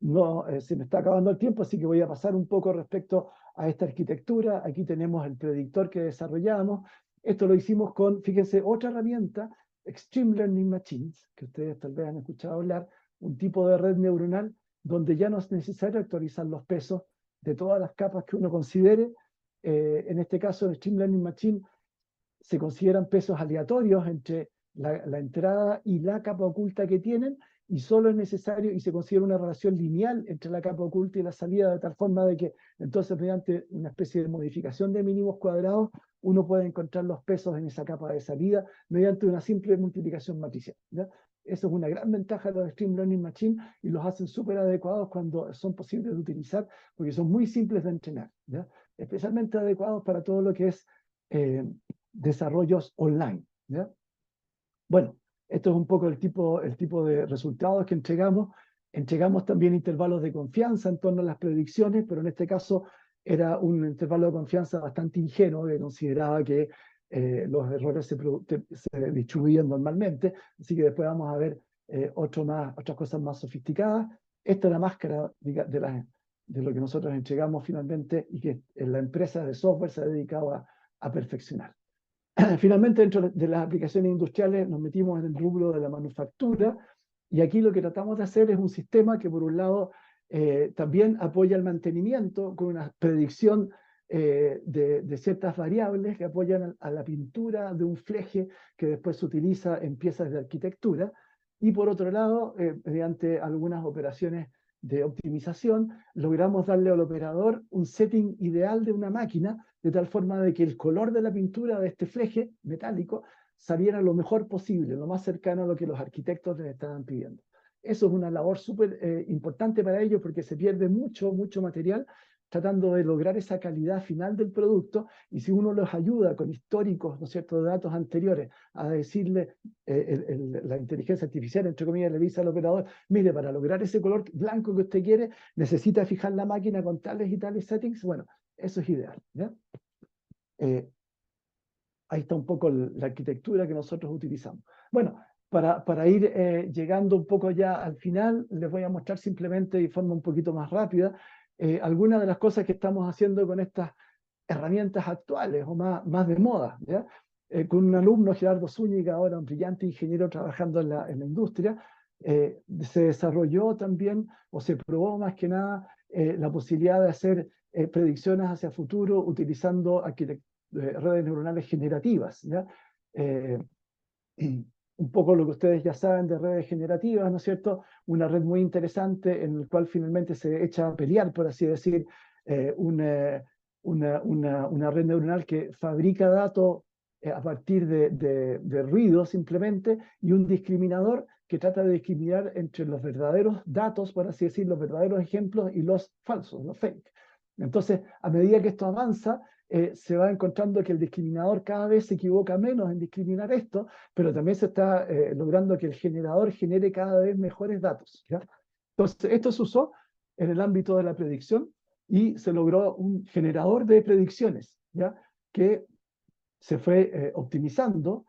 no, se me está acabando el tiempo, así que voy a pasar un poco respecto a esta arquitectura. Aquí tenemos el predictor que desarrollamos. Esto lo hicimos con, fíjense, otra herramienta, Extreme Learning Machines, que ustedes tal vez han escuchado hablar, un tipo de red neuronal donde ya no es necesario actualizar los pesos de todas las capas que uno considere. En este caso, en Extreme Learning Machine se consideran pesos aleatorios entre la entrada y la capa oculta que tienen, y solo es necesario, y se considera una relación lineal entre la capa oculta y la salida, de tal forma de que entonces, mediante una especie de modificación de mínimos cuadrados, uno puede encontrar los pesos en esa capa de salida mediante una simple multiplicación matricial, ¿ya? Eso es una gran ventaja de los Extreme Learning Machine, y los hacen súper adecuados cuando son posibles de utilizar, porque son muy simples de entrenar, ¿ya? Especialmente adecuados para todo lo que es desarrollos online, ¿ya? Bueno, esto es un poco el tipo de resultados que entregamos. Entregamos también intervalos de confianza en torno a las predicciones, pero en este caso era un intervalo de confianza bastante ingenuo, que consideraba que los errores se distribuían normalmente. Así que después vamos a ver otras cosas más sofisticadas. Esta es la máscara de lo que nosotros entregamos finalmente, y que la empresa de software se ha dedicado a perfeccionar. Finalmente, dentro de las aplicaciones industriales nos metimos en el rubro de la manufactura, y aquí lo que tratamos de hacer es un sistema que, por un lado, también apoya el mantenimiento con una predicción de ciertas variables que apoyan a la pintura de un fleje que después se utiliza en piezas de arquitectura, y por otro lado, mediante algunas operaciones de optimización, logramos darle al operador un setting ideal de una máquina, de tal forma de que el color de la pintura de este fleje metálico saliera lo mejor posible, lo más cercano a lo que los arquitectos les estaban pidiendo. Eso es una labor súper importante para ellos, porque se pierde mucho material tratando de lograr esa calidad final del producto, y si uno los ayuda con históricos, ¿no es cierto?, de datos anteriores, a decirle, la inteligencia artificial, entre comillas, le dice al operador: mire, para lograr ese color blanco que usted quiere, necesita fijar la máquina con tales y tales settings. Bueno, eso es ideal, ¿ya? Ahí está un poco la arquitectura que nosotros utilizamos. Bueno, para ir llegando un poco ya al final, les voy a mostrar simplemente de forma un poquito más rápida algunas de las cosas que estamos haciendo con estas herramientas actuales o más de moda, ¿ya? Con un alumno, Gerardo Zúñiga, ahora un brillante ingeniero trabajando en la industria, se desarrolló también, o se probó más que nada, la posibilidad de hacer predicciones hacia futuro utilizando redes neuronales generativas, ¿ya? Un poco lo que ustedes ya saben de redes generativas, ¿no es cierto? Una red muy interesante en la cual finalmente se echa a pelear, por así decir, una red neuronal que fabrica datos a partir de ruido simplemente, y un discriminador que trata de discriminar entre los verdaderos datos, por así decir, los verdaderos ejemplos y los falsos, los fake. Entonces, a medida que esto avanza, se va encontrando que el discriminador cada vez se equivoca menos en discriminar esto, pero también se está logrando que el generador genere cada vez mejores datos, ¿ya? Entonces, esto se usó en el ámbito de la predicción y se logró un generador de predicciones, ¿ya? Que se fue optimizando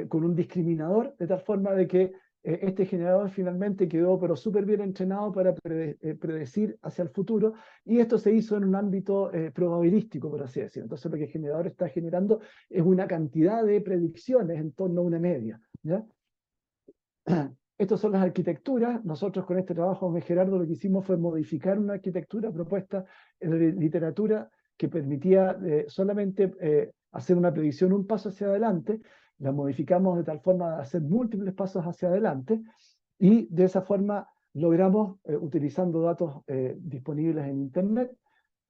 con un discriminador de tal forma de que este generador finalmente quedó pero súper bien entrenado para predecir hacia el futuro, y esto se hizo en un ámbito probabilístico, por así decirlo. Entonces lo que el generador está generando es una cantidad de predicciones en torno a una media, ¿ya? Estas son las arquitecturas. Nosotros con este trabajo de Gerardo lo que hicimos fue modificar una arquitectura propuesta en la literatura que permitía solamente hacer una predicción un paso hacia adelante. La modificamos de tal forma de hacer múltiples pasos hacia adelante, y de esa forma logramos, utilizando datos disponibles en Internet,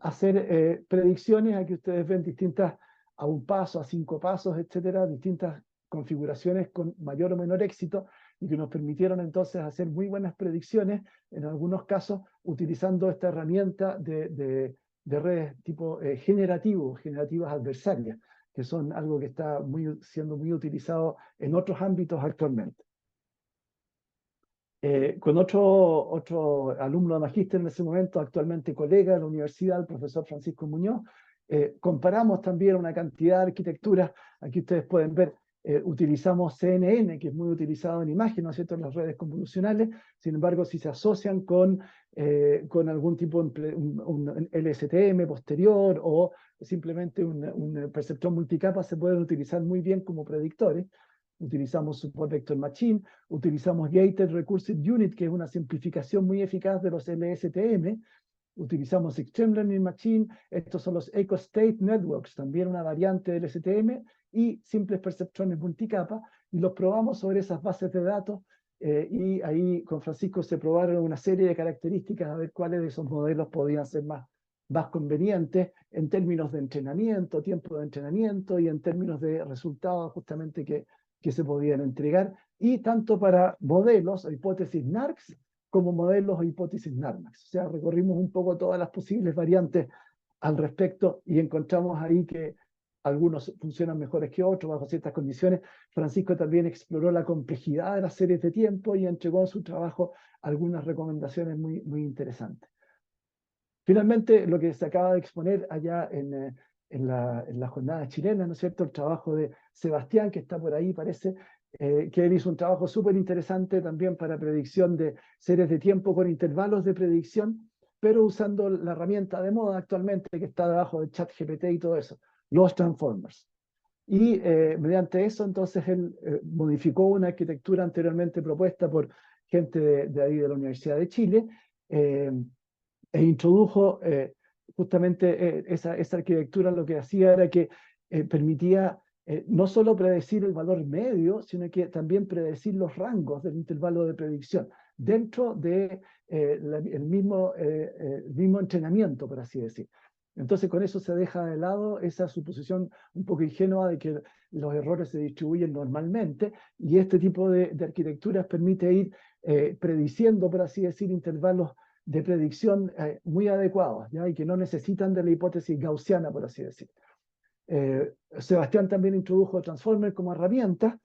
hacer predicciones. Aquí ustedes ven distintas, a un paso, a 5 pasos, etcétera, distintas configuraciones con mayor o menor éxito, y que nos permitieron entonces hacer muy buenas predicciones, en algunos casos utilizando esta herramienta de redes tipo generativas adversarias, que son algo que está siendo muy utilizado en otros ámbitos actualmente. Con otro alumno de magíster en ese momento, actualmente colega de la universidad, el profesor Francisco Muñoz, comparamos también una cantidad de arquitecturas. Aquí ustedes pueden ver, utilizamos CNN, que es muy utilizado en imagen, ¿no es cierto?, en las redes convolucionales. Sin embargo, si se asocian con algún tipo de un LSTM posterior o simplemente un perceptrón multicapa, se pueden utilizar muy bien como predictores. Utilizamos Support Vector Machine, utilizamos Gated Recursive Unit, que es una simplificación muy eficaz de los LSTM, utilizamos Extreme Learning Machine, estos son los Echo State Networks, también una variante del LSTM, y simples perceptrones multicapa, y los probamos sobre esas bases de datos, y ahí con Francisco se probaron una serie de características a ver cuáles de esos modelos podían ser más convenientes en términos de entrenamiento, tiempo de entrenamiento, y en términos de resultados justamente que se podían entregar, y tanto para modelos o hipótesis NARCS como modelos o hipótesis NARMAX. O sea, recorrimos un poco todas las posibles variantes al respecto, y encontramos ahí que algunos funcionan mejores que otros bajo ciertas condiciones. Francisco también exploró la complejidad de las series de tiempo y entregó en su trabajo algunas recomendaciones muy, muy interesantes. Finalmente, lo que se acaba de exponer allá en la jornada chilena, ¿no es cierto?, el trabajo de Sebastián, que está por ahí, parece, que él hizo un trabajo súper interesante también para predicción de series de tiempo con intervalos de predicción, pero usando la herramienta de moda actualmente que está debajo de ChatGPT y todo eso, los transformers. Y mediante eso, entonces, él modificó una arquitectura anteriormente propuesta por gente de ahí de la Universidad de Chile, e introdujo justamente esa arquitectura. Lo que hacía era que permitía no solo predecir el valor medio, sino que también predecir los rangos del intervalo de predicción dentro de el mismo entrenamiento, por así decir. Entonces con eso se deja de lado esa suposición un poco ingenua de que los errores se distribuyen normalmente, y este tipo de arquitecturas permite ir prediciendo, por así decir, intervalos de predicción muy adecuados, ¿ya? Y que no necesitan de la hipótesis gaussiana, por así decir. Sebastián también introdujo Transformer como herramienta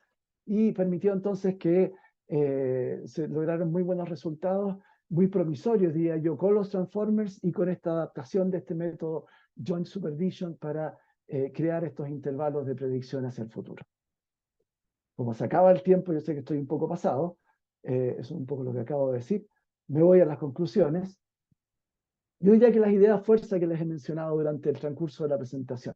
y permitió entonces que se lograron muy buenos resultados, muy promisorios, diría yo, con los Transformers y con esta adaptación de este método Joint Supervision para crear estos intervalos de predicción hacia el futuro. Como se acaba el tiempo, yo sé que estoy un poco pasado, eso es un poco lo que acabo de decir, me voy a las conclusiones. Yo diría que las ideas fuerza que les he mencionado durante el transcurso de la presentación: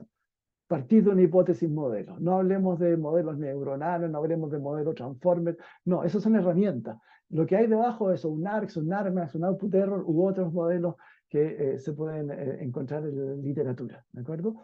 partir de una hipótesis modelo. No hablemos de modelos neuronales, no hablemos de modelos transformer, no, esas son herramientas. Lo que hay debajo es un ARCS, un ARMAX, un output error u otros modelos que se pueden encontrar en la literatura, ¿de acuerdo?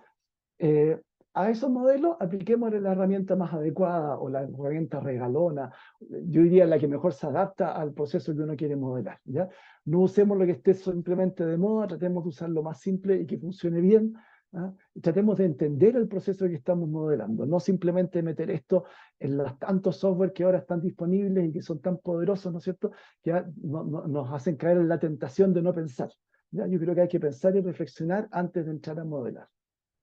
a esos modelos apliquémosle la herramienta más adecuada o la herramienta regalona, yo diría la que mejor se adapta al proceso que uno quiere modelar, ¿ya? No usemos lo que esté simplemente de moda, tratemos de usar lo más simple y que funcione bien, ¿ah? Y tratemos de entender el proceso que estamos modelando, no simplemente meter esto en los tantos software que ahora están disponibles y que son tan poderosos, ¿no es cierto?, que nos hacen caer en la tentación de no pensar, ¿ya? Yo creo que hay que pensar y reflexionar antes de entrar a modelar,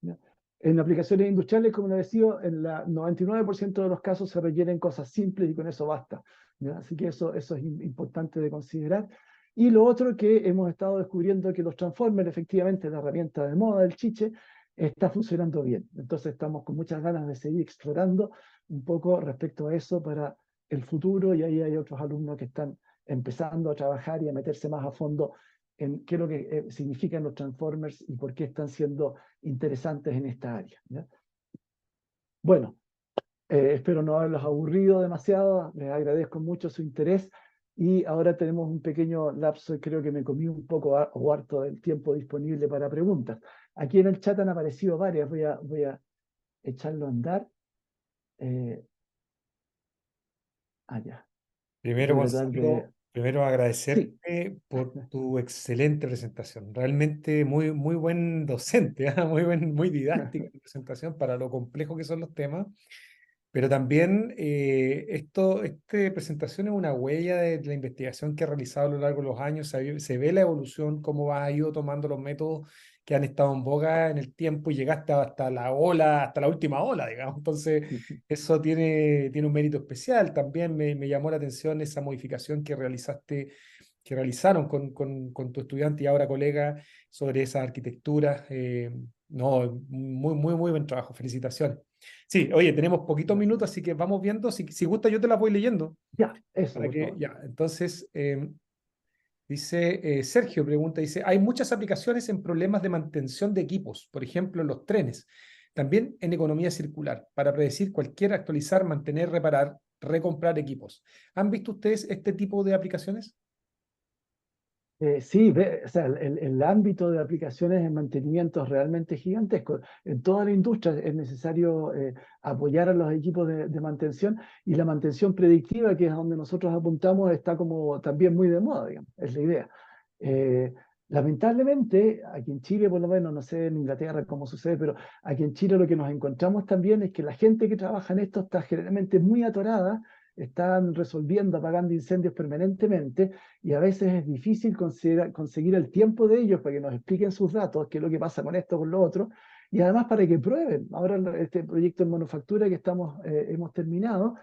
¿ya? En aplicaciones industriales, como les decía, en el 99% de los casos se requieren cosas simples y con eso basta, ¿ya? Así que eso es importante de considerar. Y lo otro que hemos estado descubriendo que los transformers, efectivamente, la herramienta de moda, el chiche, está funcionando bien. Entonces estamos con muchas ganas de seguir explorando un poco respecto a eso para el futuro, y ahí hay otros alumnos que están empezando a trabajar y a meterse más a fondo en qué es lo que significan los transformers y por qué están siendo interesantes en esta área, ¿ya? Bueno, espero no haberlos aburrido demasiado, les agradezco mucho su interés y ahora tenemos un pequeño lapso y creo que me comí un poco o harto del tiempo disponible para preguntas. Aquí en el chat han aparecido varias, voy a echarlo a andar. Ya. Primero, Voy a tratar de... Gonzalo, primero Sí. agradecerte por tu excelente presentación. Realmente muy, muy buen docente, ¿ah? Muy didáctica tu presentación para lo complejo que son los temas. Pero también esta presentación es una huella de la investigación que ha realizado a lo largo de los años. Se ve la evolución, cómo ha ido tomando los métodos que han estado en boga en el tiempo y llegaste hasta la ola, hasta la última ola, digamos. Entonces, eso tiene un mérito especial. También me llamó la atención esa modificación que realizaron con tu estudiante y ahora colega sobre esas arquitecturas. No, muy buen trabajo. Felicitaciones. Sí, oye, tenemos poquitos minutos, así que vamos viendo. Si gusta, yo te las voy leyendo. Ya, eso, Para por que, favor. ya, entonces, dice Sergio, pregunta, dice, hay muchas aplicaciones en problemas de mantención de equipos, por ejemplo, en los trenes, también en economía circular, para predecir cualquier actualizar, mantener, reparar, recomprar equipos. ¿Han visto ustedes este tipo de aplicaciones? Sí, o sea, el ámbito de aplicaciones en mantenimiento es realmente gigantesco. En toda la industria es necesario apoyar a los equipos de mantención, y la mantención predictiva, que es a donde nosotros apuntamos, está como también muy de moda, digamos, es la idea. Eh, Lamentablemente, aquí en Chile, por lo menos, no sé en Inglaterra cómo sucede, pero aquí en Chile lo que nos encontramos también es que la gente que trabaja en esto está generalmente muy atorada, están resolviendo, apagando incendios permanentemente, y a veces es difícil conseguir el tiempo de ellos para que nos expliquen sus datos, qué es lo que pasa con esto, con lo otro, y además para que prueben. Ahora este proyecto en manufactura que hemos terminado,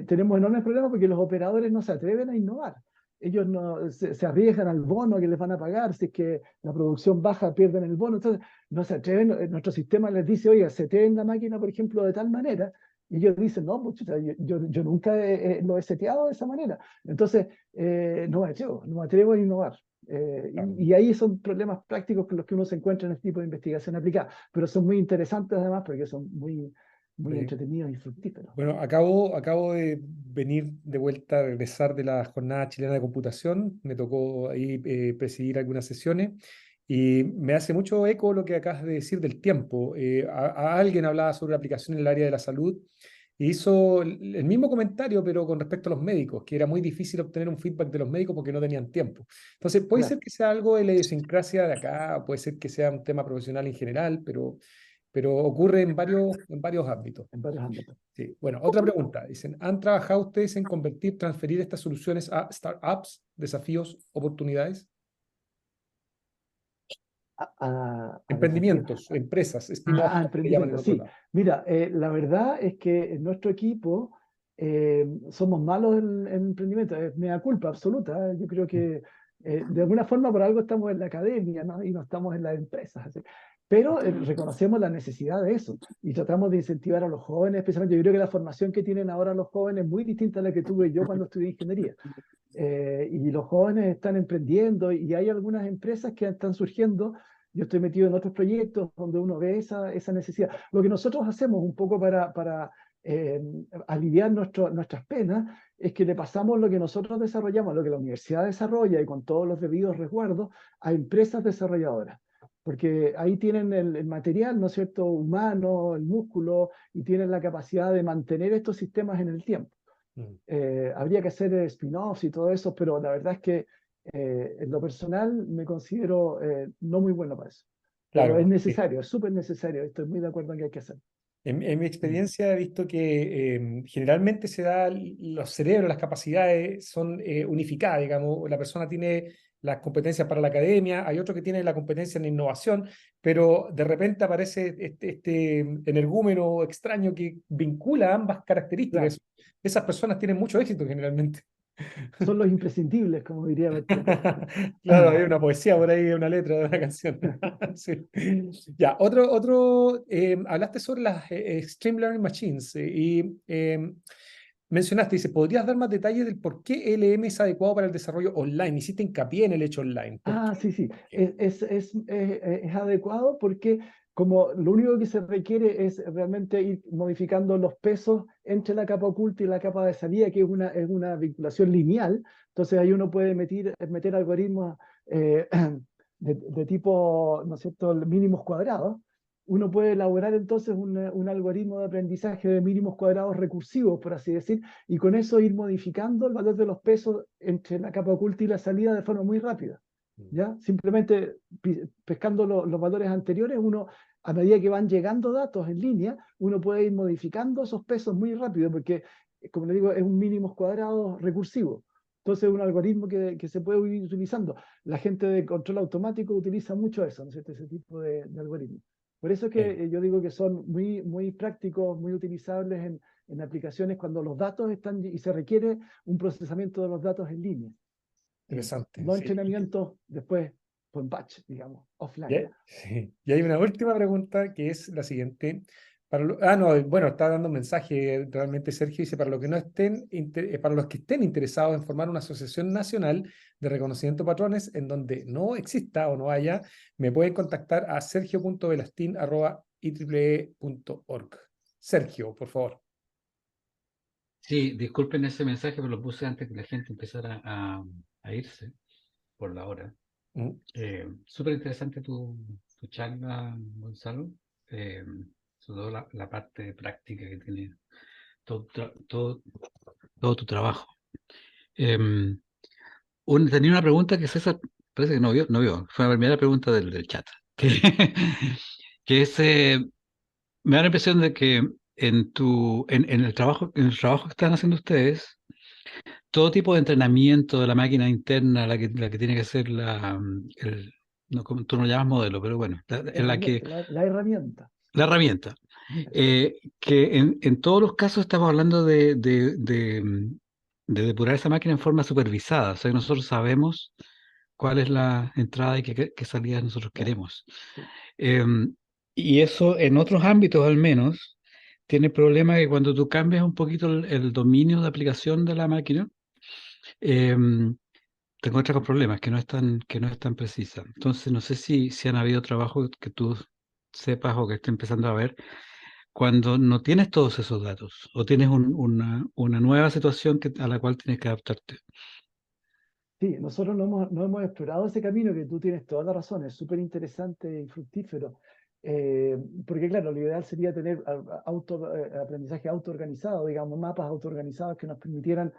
tenemos enormes problemas porque los operadores no se atreven a innovar. Ellos no, se arriesgan al bono que les van a pagar, si es que la producción baja pierden el bono, entonces no se atreven, nuestro sistema les dice, oiga, seteen la máquina, por ejemplo, de tal manera, y ellos dicen, no, pues, yo nunca lo he seteado de esa manera. Entonces, no me atrevo a innovar. Claro. Y ahí son problemas prácticos con los que uno se encuentra en este tipo de investigación aplicada, pero son muy interesantes además porque son muy Oye, entretenidos y fructíferos. bueno, acabo de venir de vuelta, regresar de la Jornada Chilena de Computación. Me tocó ahí presidir algunas sesiones y me hace mucho eco lo que acabas de decir del tiempo. Alguien hablaba sobre aplicación en el área de la salud y hizo el mismo comentario, pero con respecto a los médicos, que era muy difícil obtener un feedback de los médicos porque no tenían tiempo. Entonces, puede ser Claro, que sea algo de la idiosincrasia de acá, puede ser que sea un tema profesional en general, pero ocurre en varios ámbitos. en varios ámbitos. Sí. Bueno, otra pregunta. Dicen, ¿han trabajado ustedes en convertir, transferir estas soluciones a startups, desafíos, oportunidades? A desafío. Emprendimientos, empresas, spin-off, como le llaman en Emprendimiento, otro sí. lado. Mira, la verdad es que en nuestro equipo somos malos en emprendimiento, es mea culpa absoluta. Yo creo que de alguna forma por algo estamos en la academia, ¿no? Y no estamos en las empresas, así. Pero reconocemos la necesidad de eso y tratamos de incentivar a los jóvenes, especialmente yo creo que la formación que tienen ahora los jóvenes es muy distinta a la que tuve yo cuando estudié ingeniería. Y los jóvenes están emprendiendo y hay algunas empresas que están surgiendo. Yo estoy metido en otros proyectos donde uno ve esa necesidad. Lo que nosotros hacemos un poco para aliviar nuestras penas es que le pasamos lo que nosotros desarrollamos, lo que la universidad desarrolla y con todos los debidos resguardos, a empresas desarrolladoras. porque ahí tienen el material, ¿no es cierto?, humano, el músculo, y tienen la capacidad de mantener estos sistemas en el tiempo. Mm. Habría que hacer spin-offs y todo eso, pero la verdad es que en lo personal me considero no muy bueno para eso. Pero es Claro, sí. necesario, es súper necesario. Estoy muy de acuerdo en que hay que hacer. En mi Mm. experiencia he visto que generalmente se da, los cerebros, las capacidades son unificadas, digamos, la persona tiene las competencias para la academia, hay otro que tiene la competencia en innovación, pero de repente aparece este energúmeno extraño que vincula ambas características. Claro, Esas personas tienen mucho éxito generalmente. son los imprescindibles, como diría Bertolt. Claro, hay una poesía por ahí, una letra de una canción. Sí. Ya, hablaste sobre las Extreme Learning Machines y mencionaste, dice, ¿podrías dar más detalles del por qué LM es adecuado para el desarrollo online? Hiciste hincapié en el hecho online. ¿Por qué? Sí, sí, ¿Por qué? es adecuado porque como lo único que se requiere es realmente ir modificando los pesos entre la capa oculta y la capa de salida, que es una vinculación lineal. Entonces ahí uno puede meter algoritmos de tipo, ¿no es cierto?, mínimos cuadrados. Uno puede elaborar entonces un algoritmo de aprendizaje de mínimos cuadrados recursivos, por así decir, y con eso ir modificando el valor de los pesos entre la capa oculta y la salida de forma muy rápida. ¿Ya? Simplemente pescando los valores anteriores, uno, a medida que van llegando datos en línea, uno puede ir modificando esos pesos muy rápido, porque, como le digo, es un mínimos cuadrados recursivo. Entonces, es un algoritmo que se puede ir utilizando. La gente de control automático utiliza mucho eso, ¿no es cierto? Ese tipo de algoritmos. Por eso es que Sí, yo digo que son muy prácticos, muy utilizables en aplicaciones cuando los datos están y se requiere un procesamiento de los datos en línea. interesante. No Sí. entrenamiento después por batch, digamos, offline. Sí. Y hay una última pregunta que es la siguiente. No, bueno, está dando un mensaje realmente Sergio, dice, para los que no estén, para los que estén interesados en formar una asociación nacional de reconocimiento de patrones en donde no exista o no haya, me pueden contactar a sergio.velastin@ieee.org. Sergio, por favor. Sí, disculpen ese mensaje, pero lo puse antes que la gente empezara a irse por la hora. Mm. Súper interesante tu charla, Gonzalo. Eh, Sobre todo la parte práctica que tiene todo tu trabajo. Tenía una pregunta que César parece que no vio. Fue la primera pregunta del chat. Que es, me da la impresión de que en el trabajo que están haciendo ustedes, todo tipo de entrenamiento de la máquina interna, la que tiene que ser no, como tú no lo llamas modelo, pero bueno, en La herramienta. la herramienta. Que en todos los casos estamos hablando de depurar esa máquina en forma supervisada. O sea, que nosotros sabemos cuál es la entrada y qué salida nosotros Claro, queremos. sí. Em, y eso en otros ámbitos al menos tiene el problema que cuando tú cambias un poquito el dominio de aplicación de la máquina, em, te encuentras con problemas que no es tan precisa. Entonces, no sé si han habido trabajos que tú sepas o que estés empezando a ver cuando no tienes todos esos datos o tienes una nueva situación a la cual tienes que adaptarte. Sí, nosotros no hemos explorado ese camino que tú tienes toda la razón, es súper interesante y fructífero. Porque claro, lo ideal sería tener aprendizaje autoorganizado, digamos, mapas autoorganizados que nos permitieran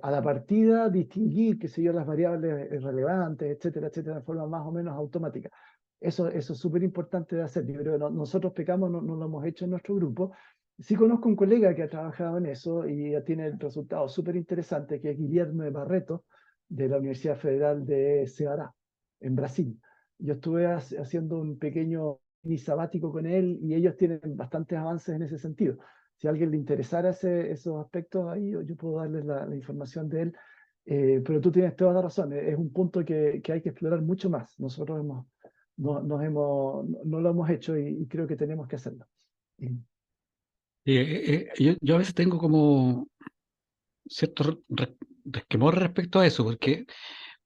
a la partida distinguir, qué sé yo, las variables relevantes, etcétera, etcétera, de forma más o menos automática. Eso es súper importante de hacer. Yo creo que nosotros pecamos, no lo hemos hecho en nuestro grupo. Sí conozco un colega que ha trabajado en eso y ya tiene resultados súper interesantes, que es Guilherme Barreto, de la Universidad Federal de Ceará, en Brasil. Yo estuve haciendo un pequeño mini sabático con él y ellos tienen bastantes avances en ese sentido. Si a alguien le interesara esos aspectos, ahí yo puedo darles la información de él. Pero tú tienes toda la razón, es un punto que hay que explorar mucho más. Nosotros no lo hemos hecho y creo que tenemos que hacerlo. Yo a veces tengo como cierto resquemor respecto a eso, porque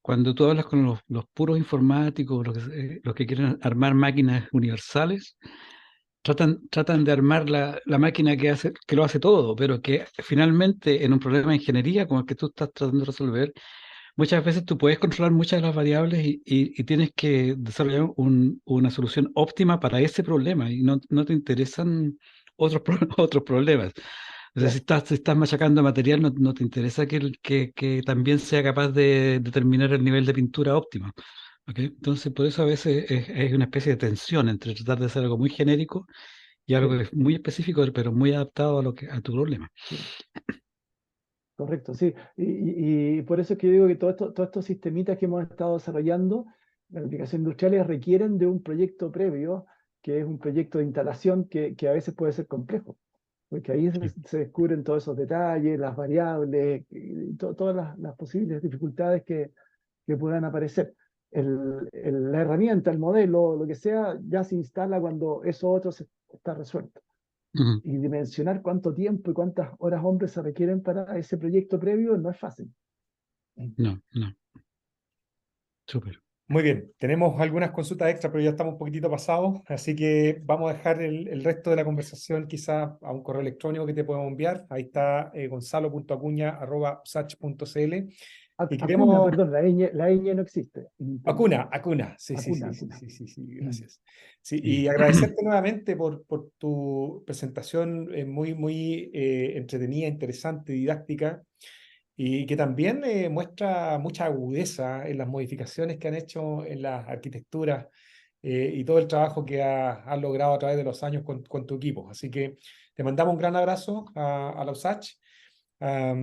cuando tú hablas con los puros informáticos, los que quieren armar máquinas universales, tratan de armar la máquina que lo hace todo, pero que finalmente en un problema de ingeniería como el que tú estás tratando de resolver, muchas veces tú puedes controlar muchas de las variables y tienes que desarrollar una solución óptima para ese problema y no te interesan otros problemas. O sea, Claro, si estás machacando material, no te interesa que también sea capaz de determinar el nivel de pintura óptima. ¿Ok? Entonces, por eso a veces es una especie de tensión entre tratar de hacer algo muy genérico y algo sí, que es muy específico, pero muy adaptado a tu problema. sí. Correcto, sí. Y por eso es que yo digo que todos estos sistemitas que hemos estado desarrollando, las aplicaciones industriales requieren de un proyecto previo, que es un proyecto de instalación que a veces puede ser complejo, porque ahí Sí. se descubren todos esos detalles, las variables, todas las posibles dificultades que puedan aparecer. La herramienta, el modelo, lo que sea, ya se instala cuando eso otro está resuelto Ujú. y dimensionar cuánto tiempo y cuántas horas hombres se requieren para ese proyecto previo no es fácil. No, no, súper. Muy bien, tenemos algunas consultas extra, pero ya estamos un poquitito pasados, así que vamos a dejar el resto de la conversación quizá a un correo electrónico que te podemos enviar. Ahí está gonzalo.acuña@usach.cl y Acuna, queremos... perdón, la ñ no existe. Acuna, sí, sí, Acuna, sí, sí, acuna. sí, sí, sí, Mm. gracias. Sí, Sí. y agradecerte nuevamente por tu presentación muy entretenida, interesante, didáctica, y que también muestra mucha agudeza en las modificaciones que han hecho en las arquitecturas y todo el trabajo que has logrado a través de los años con tu equipo. Así que te mandamos un gran abrazo a la USACH, a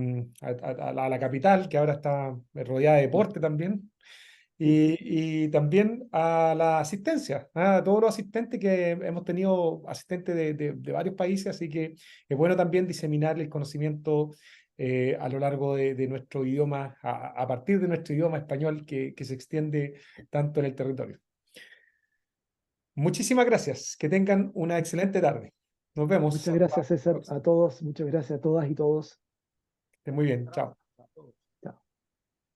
la capital, que ahora está rodeada de deporte también. Sí. Y también a la asistencia, a todos los asistentes que hemos tenido, asistentes de varios países, así que es bueno también diseminar el conocimiento a lo largo de nuestro idioma, a partir de nuestro idioma español que se extiende tanto en el territorio. Muchísimas gracias, que tengan una excelente tarde. Nos vemos. Muchas Hasta gracias, la César, próxima. a todos. Muchas gracias a todas y todos. Que estén muy bien, chao.